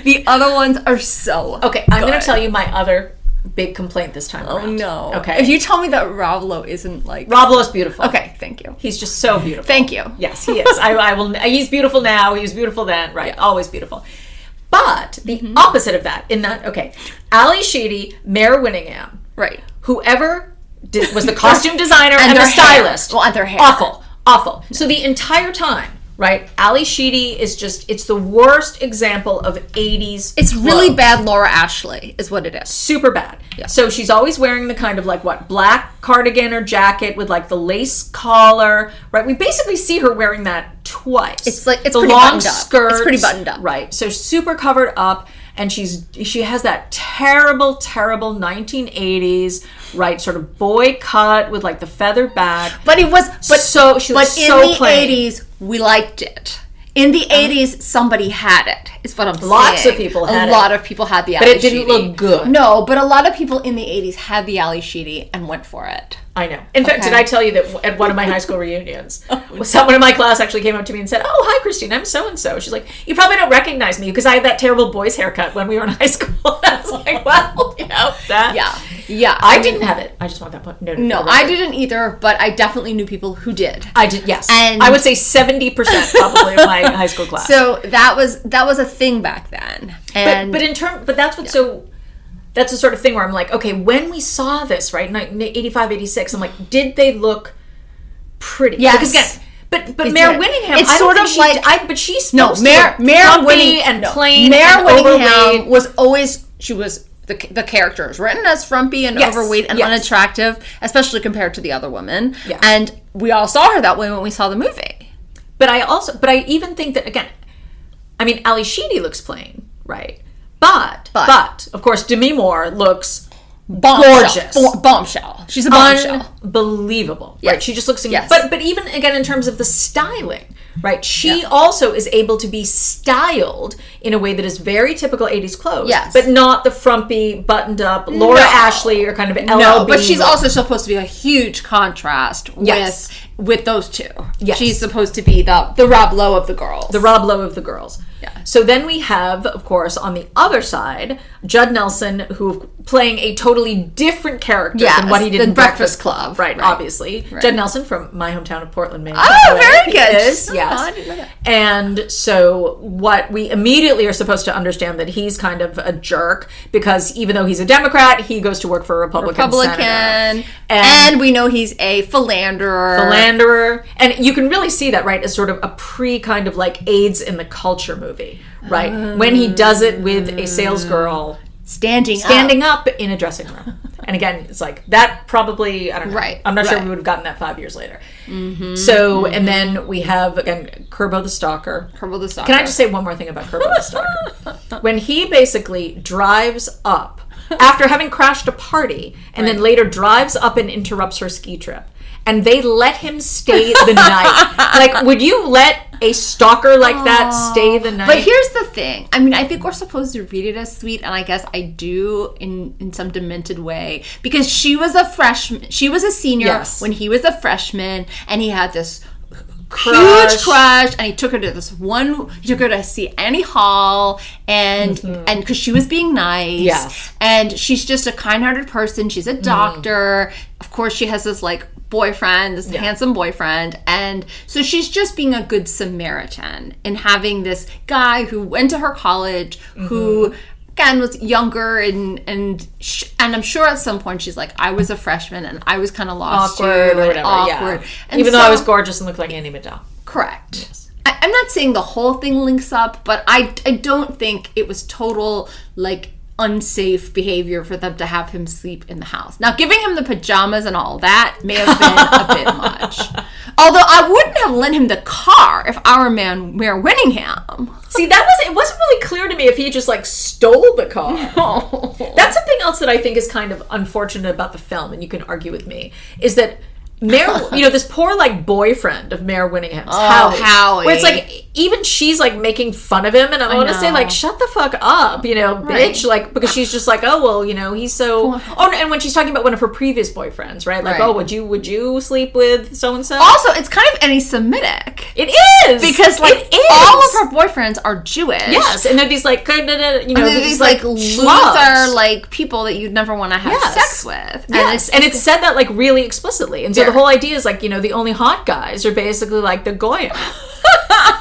D: The other ones are so
C: Okay, I'm going to tell you my other big complaint this time around.
D: Oh, no.
C: Okay.
D: If you tell me that Rob Lowe isn't like...
C: Rob Lowe's beautiful.
D: Okay, thank you.
C: He's just so beautiful.
D: Thank you.
C: Yes, he is. I will. He's beautiful now. He was beautiful then. Right. Yeah. Always beautiful. But the opposite of that, Ali Sheedy, Mare Winningham,
D: right?
C: Whoever was the costume designer and the stylist.
D: Well, and their hair.
C: Awful. So the entire time, right? Ali Sheedy is it's the worst example of 80s.
D: It's really bad Laura Ashley is what it is.
C: Super bad. Yeah. So she's always wearing the kind of like black cardigan or jacket with like the lace collar, right? We basically see her wearing that twice.
D: It's the
C: pretty long skirt.
D: It's pretty buttoned up.
C: Right. So super covered up, and she has that terrible 1980s, right, sort of boy cut with like the feather bag.
D: But in the
C: plain.
D: 80s we liked it. In the 80s, somebody had it, is what I'm saying.
C: Lots of people had it.
D: A lot of people had the Ali
C: Sheedy. But it didn't look good.
D: No, but a lot of people in the 80s had the Ali Sheedy and went for it.
C: I know. In fact, did I tell you that at one of my high school reunions, someone in my class actually came up to me and said, "Oh, hi, Christine, I'm so-and-so." She's like, "You probably don't recognize me because I had that terrible boy's haircut when we were in high school." I was like, well, that.
D: Yeah.
C: I didn't have it. I just want that point.
D: No, I didn't either, but I definitely knew people who did.
C: I did, yes. And I would say 70% probably of my high school class.
D: So that was a thing back then. And
C: but that's what's so... That's the sort of thing where I'm like, okay, when we saw this, right, 85, 86, I'm like, did they look pretty?
D: Yes.
C: Because again, but Mare Winningham,
D: it's sort of like...
C: but she's supposed
D: Mare Winningham
C: and plain
D: Mare
C: and
D: Winningham
C: overweight.
D: was always... She was... The character is written as frumpy and overweight and unattractive, especially compared to the other women. Yeah. And we all saw her that way when we saw the movie.
C: But I even think that, again, I mean, Ali Sheedy looks plain, right? But of course, Demi Moore looks gorgeous.
D: Bombshell. She's a bombshell.
C: Unbelievable.
D: Yes.
C: Right? She just looks...
D: Yes.
C: But even, again, in terms of the styling, right? She also is able to be styled in a way that is very typical 80s clothes.
D: Yes.
C: But not the frumpy, buttoned up Laura Ashley or kind of LLB.
D: No, but she's also supposed to be a huge contrast with those two.
C: Yes.
D: She's supposed to be the Rob Lowe of the girls.
C: The Rob Lowe of the girls.
D: Yeah.
C: So then we have, of course, on the other side, Judd Nelson, who playing a totally different character than what he did in Breakfast Club. Right, obviously. Right. Judd Nelson from my hometown of Portland, Maine.
D: Oh, very good.
C: Yes. I didn't know that. And so what we immediately are supposed to understand that he's kind of a jerk because even though he's a Democrat, he goes to work for a Republican senator.
D: And we know he's a philanderer.
C: And you can really see that, right, as sort of a kind of like AIDS in the Culture movie, right? When he does it with a sales girl standing up in a dressing room. And again, it's like that probably, I don't know. Right. I'm not sure we would have gotten that 5 years later. Mm-hmm, so, and then we have, again, Curbo the Stalker. Can I just say one more thing about Curbo the Stalker? When he basically drives up, after having crashed a party, and then later drives up and interrupts her ski trip, and they let him stay the night. Like, would you let a stalker like that stay the night?
D: But here's the thing. I mean, I think we're supposed to read it as sweet, and I guess I do in some demented way. Because she was a freshman. She was a senior when he was a freshman, and he had this huge crush, and he took her to see Annie Hall, and because she was being nice, and she's just a kind-hearted person. She's a doctor. Of course, she has this like boyfriend, this handsome boyfriend, and so she's just being a good Samaritan and having this guy who went to her college who again, was younger, and I'm sure at some point she's like, I was a freshman and I was kind of lost
C: awkward or whatever.
D: Awkward.
C: Yeah.
D: And
C: even though I was gorgeous and looked like Andy McDowell.
D: Correct.
C: Yes.
D: I'm not saying the whole thing links up, but I don't think it was total, like, unsafe behavior for them to have him sleep in the house. Now, giving him the pajamas and all that may have been a bit much. Although I wouldn't have lent him the car if I were Mayor Winningham.
C: See, it wasn't really clear to me if he just, like, stole the car.
D: No.
C: That's something else that I think is kind of unfortunate about the film, and you can argue with me, is that Mayor, this poor, like, boyfriend of Mayor Winningham's, Howie. Where it's like, even she's, like, making fun of him, and I want to say, like, shut the fuck up, bitch, like, because she's just like, oh, well, he's so... Oh, and when she's talking about one of her previous boyfriends, right? Like, oh, would you sleep with so-and-so?
D: Also, it's kind of anti-Semitic.
C: It is!
D: Because, like, all of her boyfriends are Jewish.
C: Yes, and they're these, like,
D: these, like, loser, like, people that you'd never want to have sex with.
C: Yes, and it's said that, like, really explicitly, and so the whole idea is, like, the only hot guys are basically, like, the Goya.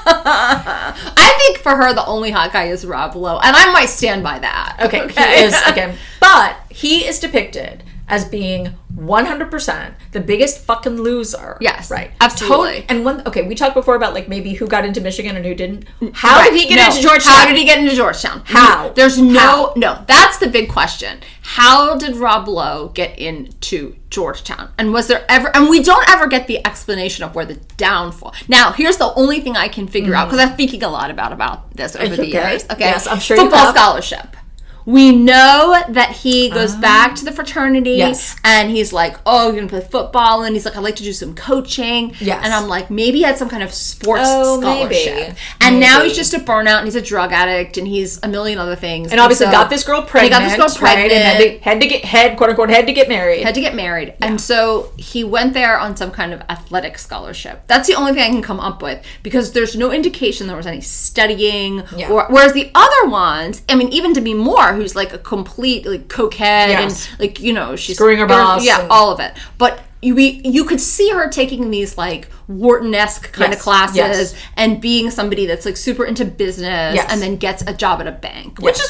D: I think for her, the only hot guy is Rob Lowe, and I might stand by that.
C: Okay. He is, again, but he is depicted as being 100% the biggest fucking loser.
D: Yes.
C: Right.
D: Absolutely.
C: And we talked before about, like, maybe who got into Michigan and who didn't. How did he get into Georgetown?
D: How did he get into Georgetown?
C: How?
D: There's no, that's the big question. How did Rob Lowe get into Georgetown? And was there ever, and we don't ever get the explanation of where the downfall. Now, here's the only thing I can figure out, because I'm thinking a lot about this over the years. Okay.
C: Yes, I'm sure
D: Football scholarship. We know that he goes back to the fraternity, and he's like, oh, you're going to play football, and he's like, I'd like to do some coaching.
C: Yes.
D: And I'm like, maybe he had some kind of sports scholarship. And now he's just a burnout, and he's a drug addict, and he's a million other things.
C: And obviously got this girl pregnant. Right? And had to get married.
D: Had to get married. Yeah. And so he went there on some kind of athletic scholarship. That's the only thing I can come up with, because there's no indication there was any studying. Yeah. Whereas the other ones, I mean, even to be more, who's like a complete, like, cokehead, and, like, she's
C: screwing her boss,
D: all of it. But you could see her taking these, like, Wharton-esque kind of classes and being somebody that's, like, super into business and then gets a job at a bank, which is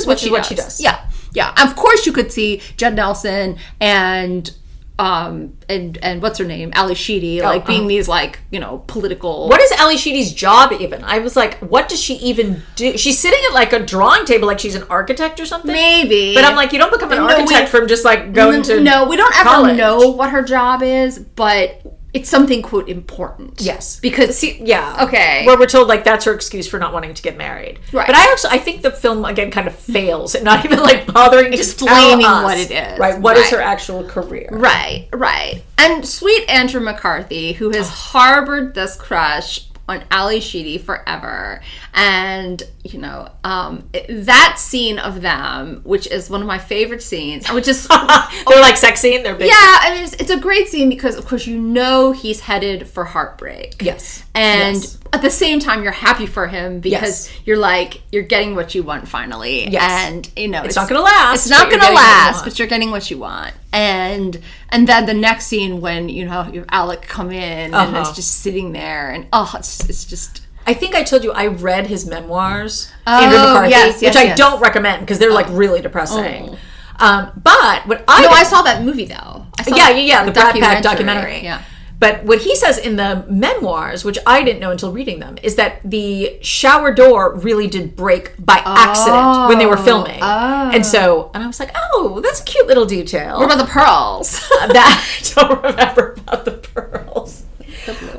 D: what she does. Yeah. Of course, you could see Judd Nelson and what's her name, Ali Sheedy, like, being these, like, political...
C: What is Ali Sheedy's job even? I was like, what does she even do? She's sitting at, like, a drawing table like she's an architect or something?
D: Maybe.
C: But I'm like, you don't become an architect from just, like, going to
D: No, we don't
C: college.
D: ever know what her job is, but... it's something, quote, important.
C: Yes.
D: Because, okay.
C: Where we're told, like, that's her excuse for not wanting to get married.
D: Right.
C: But I think the film, again, kind of fails at not even, like, bothering
D: explaining what it is.
C: Right. What is her actual career?
D: Right. And sweet Andrew McCarthy, who has harbored this crush on Ali Sheedy forever, and that scene of them, which is one of my favorite scenes, which is
C: they're like sex scene. They're big.
D: Yeah, I mean, it's a great scene because, of course, he's headed for heartbreak.
C: Yes,
D: and at the same time, you're happy for him because you're like, you're getting what you want finally.
C: Yes.
D: And
C: it's not going to last.
D: It's not going to last, but you're getting what you want. And then the next scene when you have Alec come in and it's just sitting there, and it's just.
C: I think I told you I read his memoirs, Andrew McCarthy, which I don't recommend because they're like really depressing. But what
D: I saw that movie though.
C: The Brat Pack documentary.
D: Yeah.
C: But what he says in the memoirs, which I didn't know until reading them, is that the shower door really did break by accident when they were filming. And I was like, oh, that's a cute little detail.
D: What about the pearls?
C: That I don't remember about the pearls.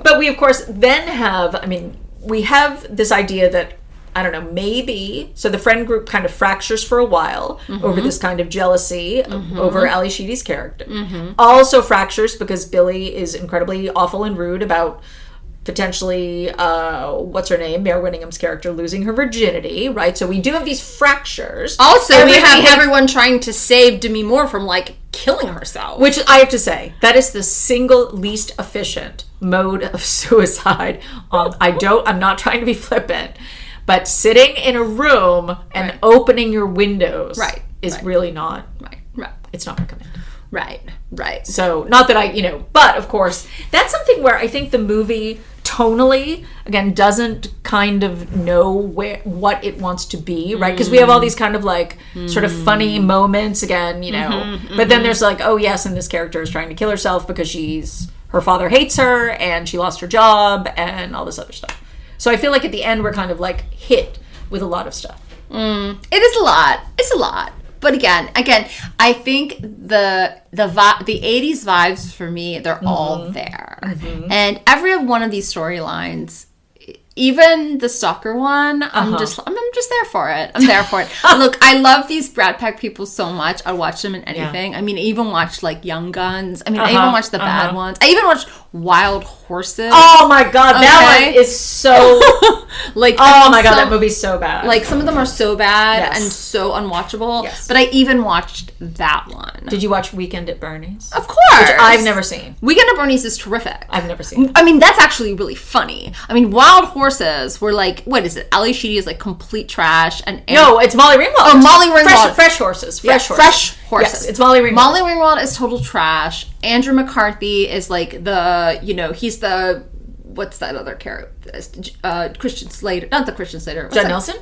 C: But we, of course, then we have this idea that, I don't know, maybe, so the friend group kind of fractures for a while over this kind of jealousy over Ali Sheedy's character. Also fractures because Billy is incredibly awful and rude about potentially, what's her name, Mayor Winningham's character losing her virginity, right? So we do have these fractures.
D: Also, we have everyone trying to save Demi Moore from, like, killing herself.
C: Which I have to say, that is the single least efficient mode of suicide. I'm not trying to be flippant. But sitting in a room and opening your windows is really not, it's not recommended.
D: Right.
C: So, not that but of course, that's something where I think the movie tonally, again, doesn't kind of know what it wants to be, right? Because we have all these kind of like sort of funny moments, again, you know. But then there's like, oh yes, and this character is trying to kill herself because her father hates her and she lost her job and all this other stuff. So I feel like at the end we're kind of like hit with a lot of stuff.
D: It is a lot. It's a lot. But again, I think the 80s vibes for me, they're all there. And every one of these storylines, even the stalker one, I'm just there for it. I'm there for it. Look, I love these Brat Pack people so much. I watch them in anything. I mean, I even watch like Young Guns. I mean, I even watch the bad ones. I even watch Wild Horses.
C: Oh my god, that one is so
D: like,
C: oh my god, that movie's so bad.
D: Like, some of them are so bad and so unwatchable. But I even watched that one.
C: Did you watch Weekend at Bernie's?
D: Of course.
C: Which I've never seen.
D: Weekend at Bernie's is terrific.
C: I've never seen it.
D: I mean, that's actually really funny. I mean, Wild Horses were like, what is it? Ali Sheedy is like complete trash. And
C: no, it's Molly Ringwald.
D: Oh, Molly Ringwald.
C: Fresh Horses.
D: Fresh Horses.
C: Yes, it's Molly Ringwald.
D: Molly Ringwald is total trash. Andrew McCarthy is like the, you know, he's the, what's that other character? Christian Slater. Not the Christian Slater.
C: John Nelson?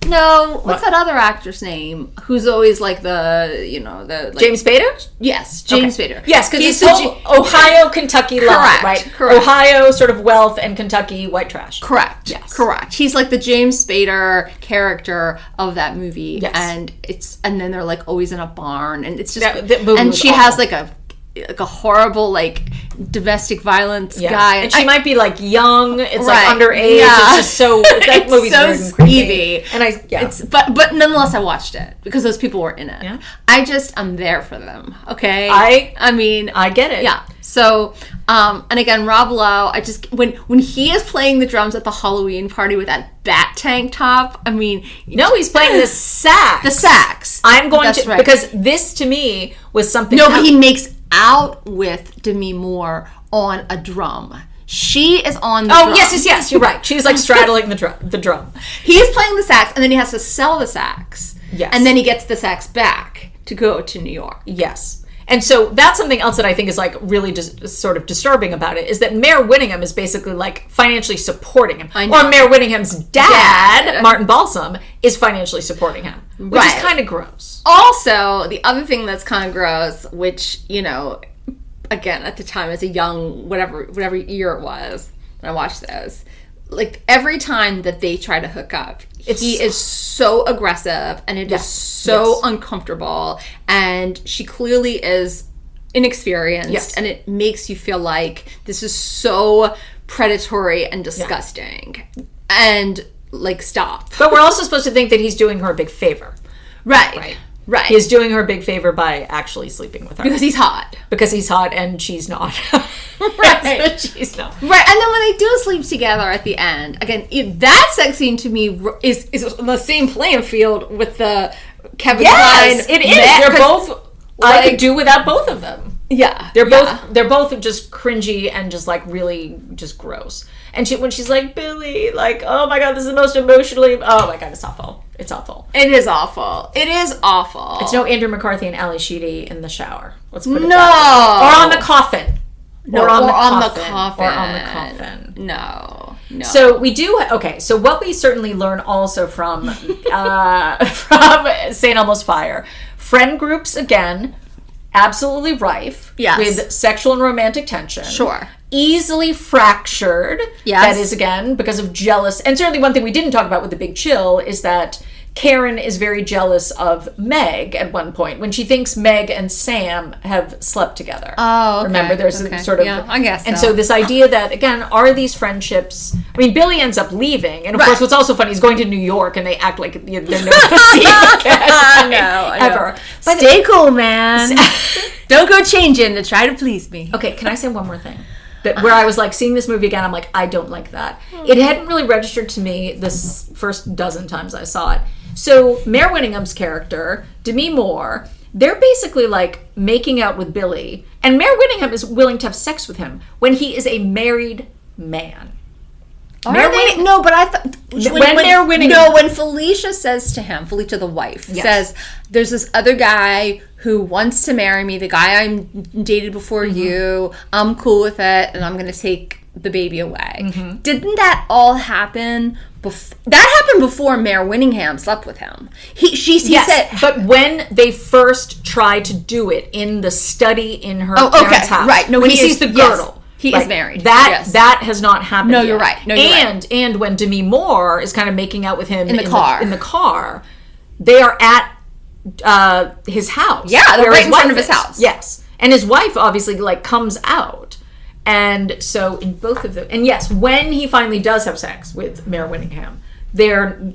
D: No. What's that other actor's name? Who's always like the, you know, the... Like,
C: James Spader?
D: Yes, James Spader.
C: Yes, because he's Ohio, Kentucky line, right?
D: Correct.
C: Ohio sort of wealth and Kentucky white trash.
D: Correct.
C: Yes.
D: Correct. He's like the James Spader character of that movie.
C: Yes.
D: And then they're like always in a barn, and it's just...
C: That movie
D: and
C: was
D: she
C: awful.
D: has like a horrible like domestic violence guy,
C: and she might be like young. It's like
D: Right.
C: underage.
D: Yeah.
C: It's just so that movie's
D: so
C: weird and creepy.
D: skeevy.
C: And
D: but nonetheless, I watched it because those people were in it.
C: Yeah.
D: I'm there for them. Okay.
C: I
D: mean,
C: I get it.
D: Yeah. So, and again, Rob Lowe, I just, when he is playing the drums at the Halloween party with that bat tank top, I mean...
C: No, he's playing the sax.
D: The sax.
C: I'm going
D: That's
C: to...
D: right.
C: Because this, to me, was something...
D: No, but he makes out with Demi Moore on a drum. She is on the drum.
C: Oh, yes, you're right. She's like straddling the drum.
D: He's playing the sax, and then he has to sell the sax.
C: Yes.
D: And then he gets the sax back to go to New York.
C: Yes. And so that's something else that I think is like really just sort of disturbing about it, is that Mayor Whittingham is basically like financially supporting him. Or Mayor Whittingham's dad, Martin Balsam, is financially supporting him, which is kind of gross.
D: Also, the other thing that's kind of gross, which, you know, again, at the time as a young, whatever year it was, when I watched those, like every time that they try to hook up, he is so aggressive and it is so uncomfortable, and she clearly is inexperienced, and it makes you feel like this is so predatory and disgusting, and like, stop.
C: But we're also supposed to think that he's doing her a big favor.
D: Right.
C: He's doing her a big favor by actually sleeping with her.
D: Because he's hot.
C: And she's not.
D: Right.
C: She's not.
D: Right. And then when they do sleep together at the end, again, that sex scene to me is on the same playing field with the Kevin Kline.
C: Yes, it is. They're both... I could do without both of them.
D: Yeah.
C: They're both just cringy and just like really just gross. And when she's like, Billy, like, oh my god, this is the most emotionally... Oh my god, it's awful. It's awful.
D: It is awful. It is awful.
C: It's no Andrew McCarthy and Ali Sheedy in the shower. Let's put it
D: No.
C: that way. Or on the coffin.
D: No,
C: or on the
D: coffin.
C: Or on the coffin.
D: No.
C: So we do... Okay, so what we certainly learn also from St. Elmo's Fire, friend groups, again, absolutely rife.
D: Yes.
C: With sexual and romantic tension.
D: Sure.
C: Easily fractured.
D: Yes.
C: That is, again, because of jealous... And certainly one thing we didn't talk about with The Big Chill is that Karen is very jealous of Meg at one point when she thinks Meg and Sam have slept together.
D: Oh, okay.
C: Remember, there's a sort of...
D: Yeah, I guess
C: And so this idea that, again, are these friendships... I mean, Billy ends up leaving. And, of course, what's also funny is going to New York and they act like they're no
D: I know.
C: ever.
D: Stay cool, man. Don't go changing to try to please me.
C: Okay, can I say one more thing? Where I was like, seeing this movie again, I'm like, I don't like that. It hadn't really registered to me this first dozen times I saw it. So Mayor Whittingham's character, Demi Moore, they're basically like making out with Billy, and Mayor Whittingham is willing to have sex with him when he is a married man.
D: No, but I thought when Felicia says to him, Felicia the wife says, "There's this other guy who wants to marry me. The guy I'm dated before you. I'm cool with it, and I'm going to take the baby away. Didn't that all happen that happened before Mayor Winningham slept with him? He said,
C: but when they first tried to do it in the study in her parents' house,
D: right? No,
C: when he sees the girdle,
D: he is married.
C: That has not happened.
D: No,
C: yet.
D: you're right. No, you're right.
C: And when Demi Moore is kind of making out with him
D: in the
C: car, they are at his house.
D: Yeah, they're right in front of his house.
C: Yes, and his wife obviously like comes out. And so in both of them, and yes, when he finally does have sex with Mayor Winningham,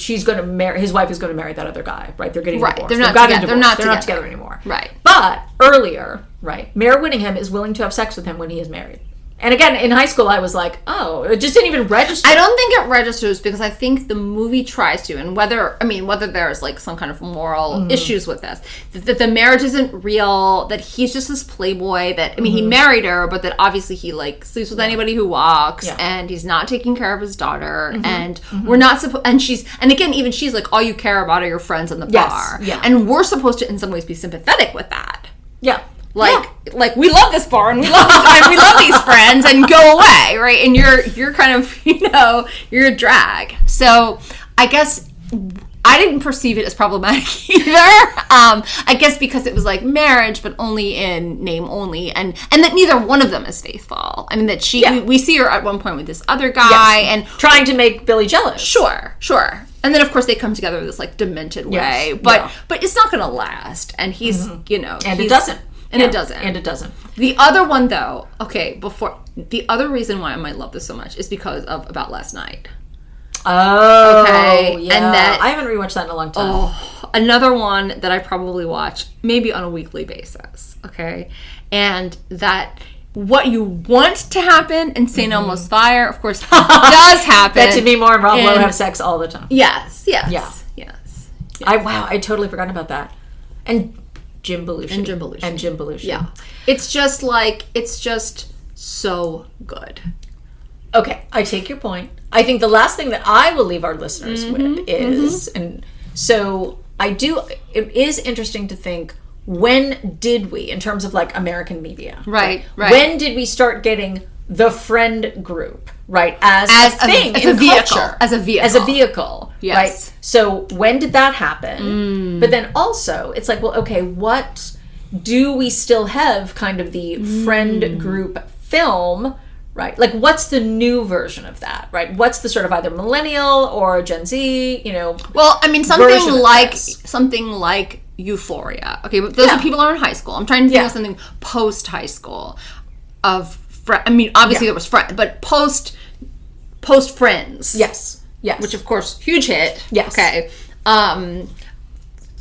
C: she's going to marry, his wife is going to marry that other guy, right? They're getting divorced.
D: They're not
C: together anymore.
D: Right.
C: But earlier, right, Mayor Winningham is willing to have sex with him when he is married. And again, in high school, I was like, oh, it just didn't even register.
D: I don't think it registers because I think the movie tries to, and whether there's like some kind of moral issues with this, that the marriage isn't real, that he's just this playboy, that, he married her, but that obviously he like sleeps with anybody who walks, and he's not taking care of his daughter, and we're not supposed, and again, even she's like, all you care about are your friends in the bar.
C: Yeah.
D: And we're supposed to, in some ways, be sympathetic with that.
C: Yeah.
D: Like we love this bar and we love this and we love these friends and go away, right? And you're kind of, you're a drag. So I guess I didn't perceive it as problematic either. I guess because it was like marriage, but only in name only, and that neither one of them is faithful. I mean, that we see her at one point with this other guy and
C: trying to make Billy jealous.
D: Sure. And then of course they come together this like demented way, but it's not going to last. And he's,
C: and it doesn't.
D: And it doesn't.
C: And it doesn't.
D: The other one, though, the other reason why I might love this so much is because of About Last Night.
C: Oh,
D: okay.
C: Yeah.
D: And that,
C: I haven't rewatched that in a long time.
D: Oh, another one that I probably watch maybe on a weekly basis. Okay. And that what you want to happen in St. Elmo's Fire, of course, does happen.
C: That Demi Moore and Rob Lowe have sex all the time.
D: Yes.
C: I totally forgot about that. And Jim Belushi.
D: Yeah. It's just so good.
C: Okay, I take your point. I think the last thing that I will leave our listeners with is, and so it is interesting to think, when did we, in terms of like American media,
D: right.
C: When did we start getting the friend group, right, as a thing,
D: as a vehicle,
C: yes. Right? So when did that happen? But then also, it's like, well, okay, what do we still have kind of the friend group film, right? Like, what's the new version of that, right? What's the sort of either millennial or Gen Z,
D: Well, I mean, something like Euphoria. Okay, but those are people who are in high school. I'm trying to think of something post high school of. Obviously there was Friends, but post Friends.
C: Yes.
D: Which of course, huge hit.
C: Yes.
D: Okay.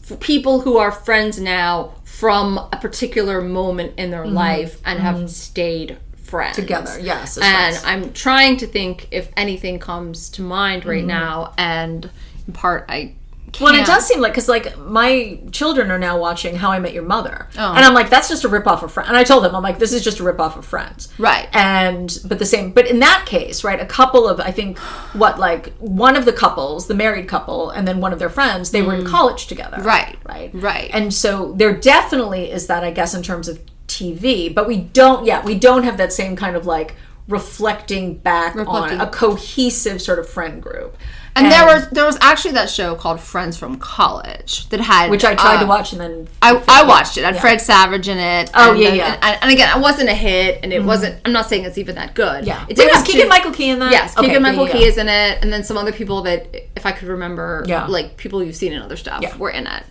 D: For people who are friends now from a particular moment in their life and have stayed friends
C: together. Yes.
D: And I'm trying to think if anything comes to mind right now, and in part I can't.
C: Well, it does seem like, because like my children are now watching How I Met Your Mother,
D: and
C: I'm like, that's just a ripoff of Friends. And I told them, I'm like, this is just a ripoff of Friends,
D: right?
C: But in that case, right, a couple of, I think, one of the couples, the married couple, and then one of their friends, they were in college together,
D: right?
C: And so there definitely is that, I guess, in terms of TV, but we don't have that same kind of like reflecting on a cohesive sort of friend group.
D: And there was actually that show called Friends from College that had,
C: which I tried to watch, and then
D: I watched it. It had Fred Savage in it. And again, it wasn't a hit, and it wasn't. I'm not saying it's even that good.
C: Yeah, it was Keegan-Michael Key in that.
D: Yes, Keegan-Michael Key is in it, and then some other people that, if I could remember, like people you've seen in other stuff, were in it.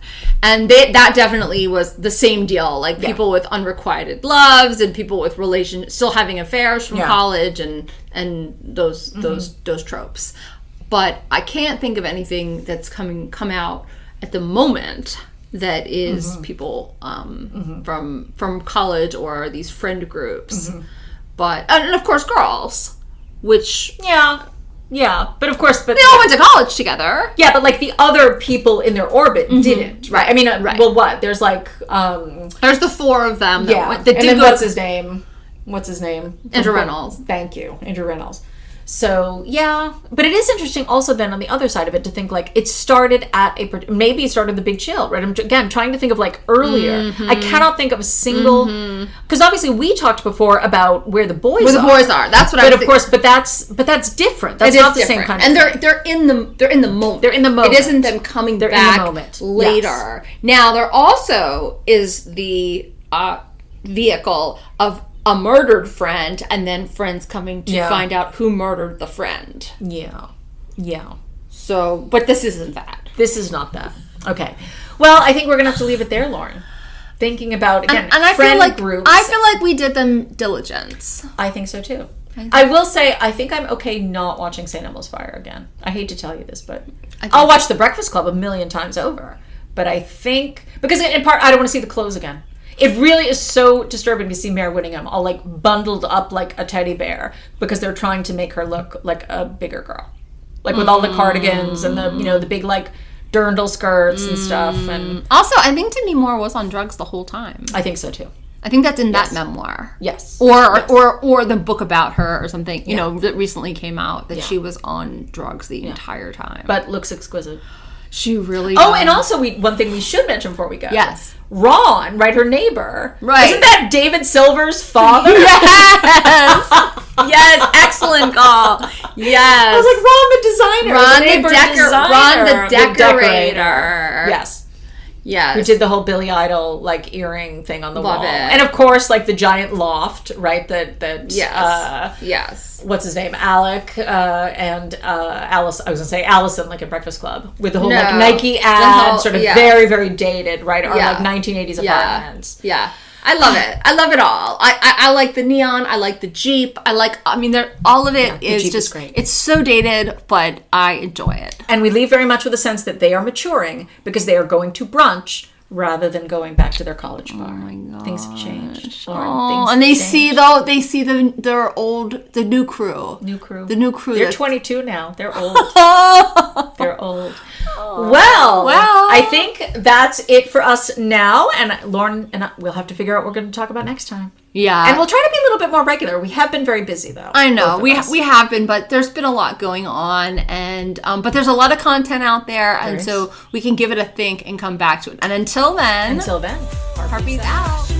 D: And that definitely was the same deal. Like people with unrequited loves and people with still having affairs from college, and those tropes. But I can't think of anything that's come out at the moment that is people from college or these friend groups. But and of course girls, which but of course, but they all went to college together.
C: Yeah, but like the other people in their orbit didn't, right? I mean, well, what? There's like
D: there's the four of them.
C: And then what's his name? Andrew
D: Reynolds.
C: Thank you, Andrew Reynolds. So, yeah. But it is interesting also then on the other side of it to think like it started at maybe it started the Big Chill, right? I'm again trying to think of like earlier. I cannot think of a single, because obviously we talked before about where the boys are.
D: That's what I was
C: But of course, but that's different. That's not the same kind of
D: thing.
C: And
D: they're in the moment.
C: They're in the moment.
D: It isn't them coming back
C: in the moment.
D: later.
C: Yes.
D: Now, there also is the vehicle of a murdered friend and then friends coming to find out who murdered the friend.
C: Yeah. Yeah.
D: So, but this isn't that.
C: This is not that. Okay. Well, I think we're going to have to leave it there, Lauren. Thinking about, again,
D: and I
C: friend
D: feel like,
C: groups.
D: I feel like we did them diligence.
C: I think so, too. I will say, I think I'm okay not watching St. Elmo's Fire again. I hate to tell you this, but I'll watch The Breakfast Club 1,000,000 times over. But I think, because in part, I don't want to see the clothes again. It really is so disturbing to see Mare Whittingham all like bundled up like a teddy bear because they're trying to make her look like a bigger girl, like with all the cardigans and the the big like dirndl skirts and stuff. And
D: also, I think Demi Moore was on drugs the whole time.
C: I think so too.
D: I think that's in that memoir.
C: Yes.
D: Or the book about her or something, that recently came out that she was on drugs the entire time.
C: But looks exquisite.
D: She really
C: does. And also one thing we should mention before we go.
D: Yes.
C: Ron, right, her neighbor.
D: Right.
C: Isn't that David Silver's father?
D: Yes. Yes, excellent call. Yes.
C: I was like, Ron the designer.
D: Ron the decorator.
C: Yes.
D: Yes.
C: Who did the whole Billy Idol like earring thing on the
D: Love
C: wall.
D: it.
C: And of course, like the giant loft, right? That
D: yes.
C: What's his name? Alec and Alice. I was gonna say Allison, like in Breakfast Club, with the whole like Nike ad, sort of very, very dated, right? Or like 1980s apartments.
D: Yeah. I love it. I love it all. I like the neon. I like the Jeep. They're all of it is just
C: great.
D: It's so dated, but I enjoy it.
C: And we leave very much with a sense that they are maturing because they are going to brunch rather than going back to their college bar. Oh my god. Things have changed. Lauren,
D: and they see the new crew.
C: The new crew. They're 22 now. They're old. They're old. Well, I think that's it for us now. And Lauren and we'll have to figure out what we're going to talk about next time.
D: Yeah.
C: And we'll try to be a little bit more regular. We have been very busy, though.
D: I know. We have been, but there's been a lot going on. And but there's a lot of content out there. And so we can give it a think and come back to it. And until then,
C: Harpies
D: out.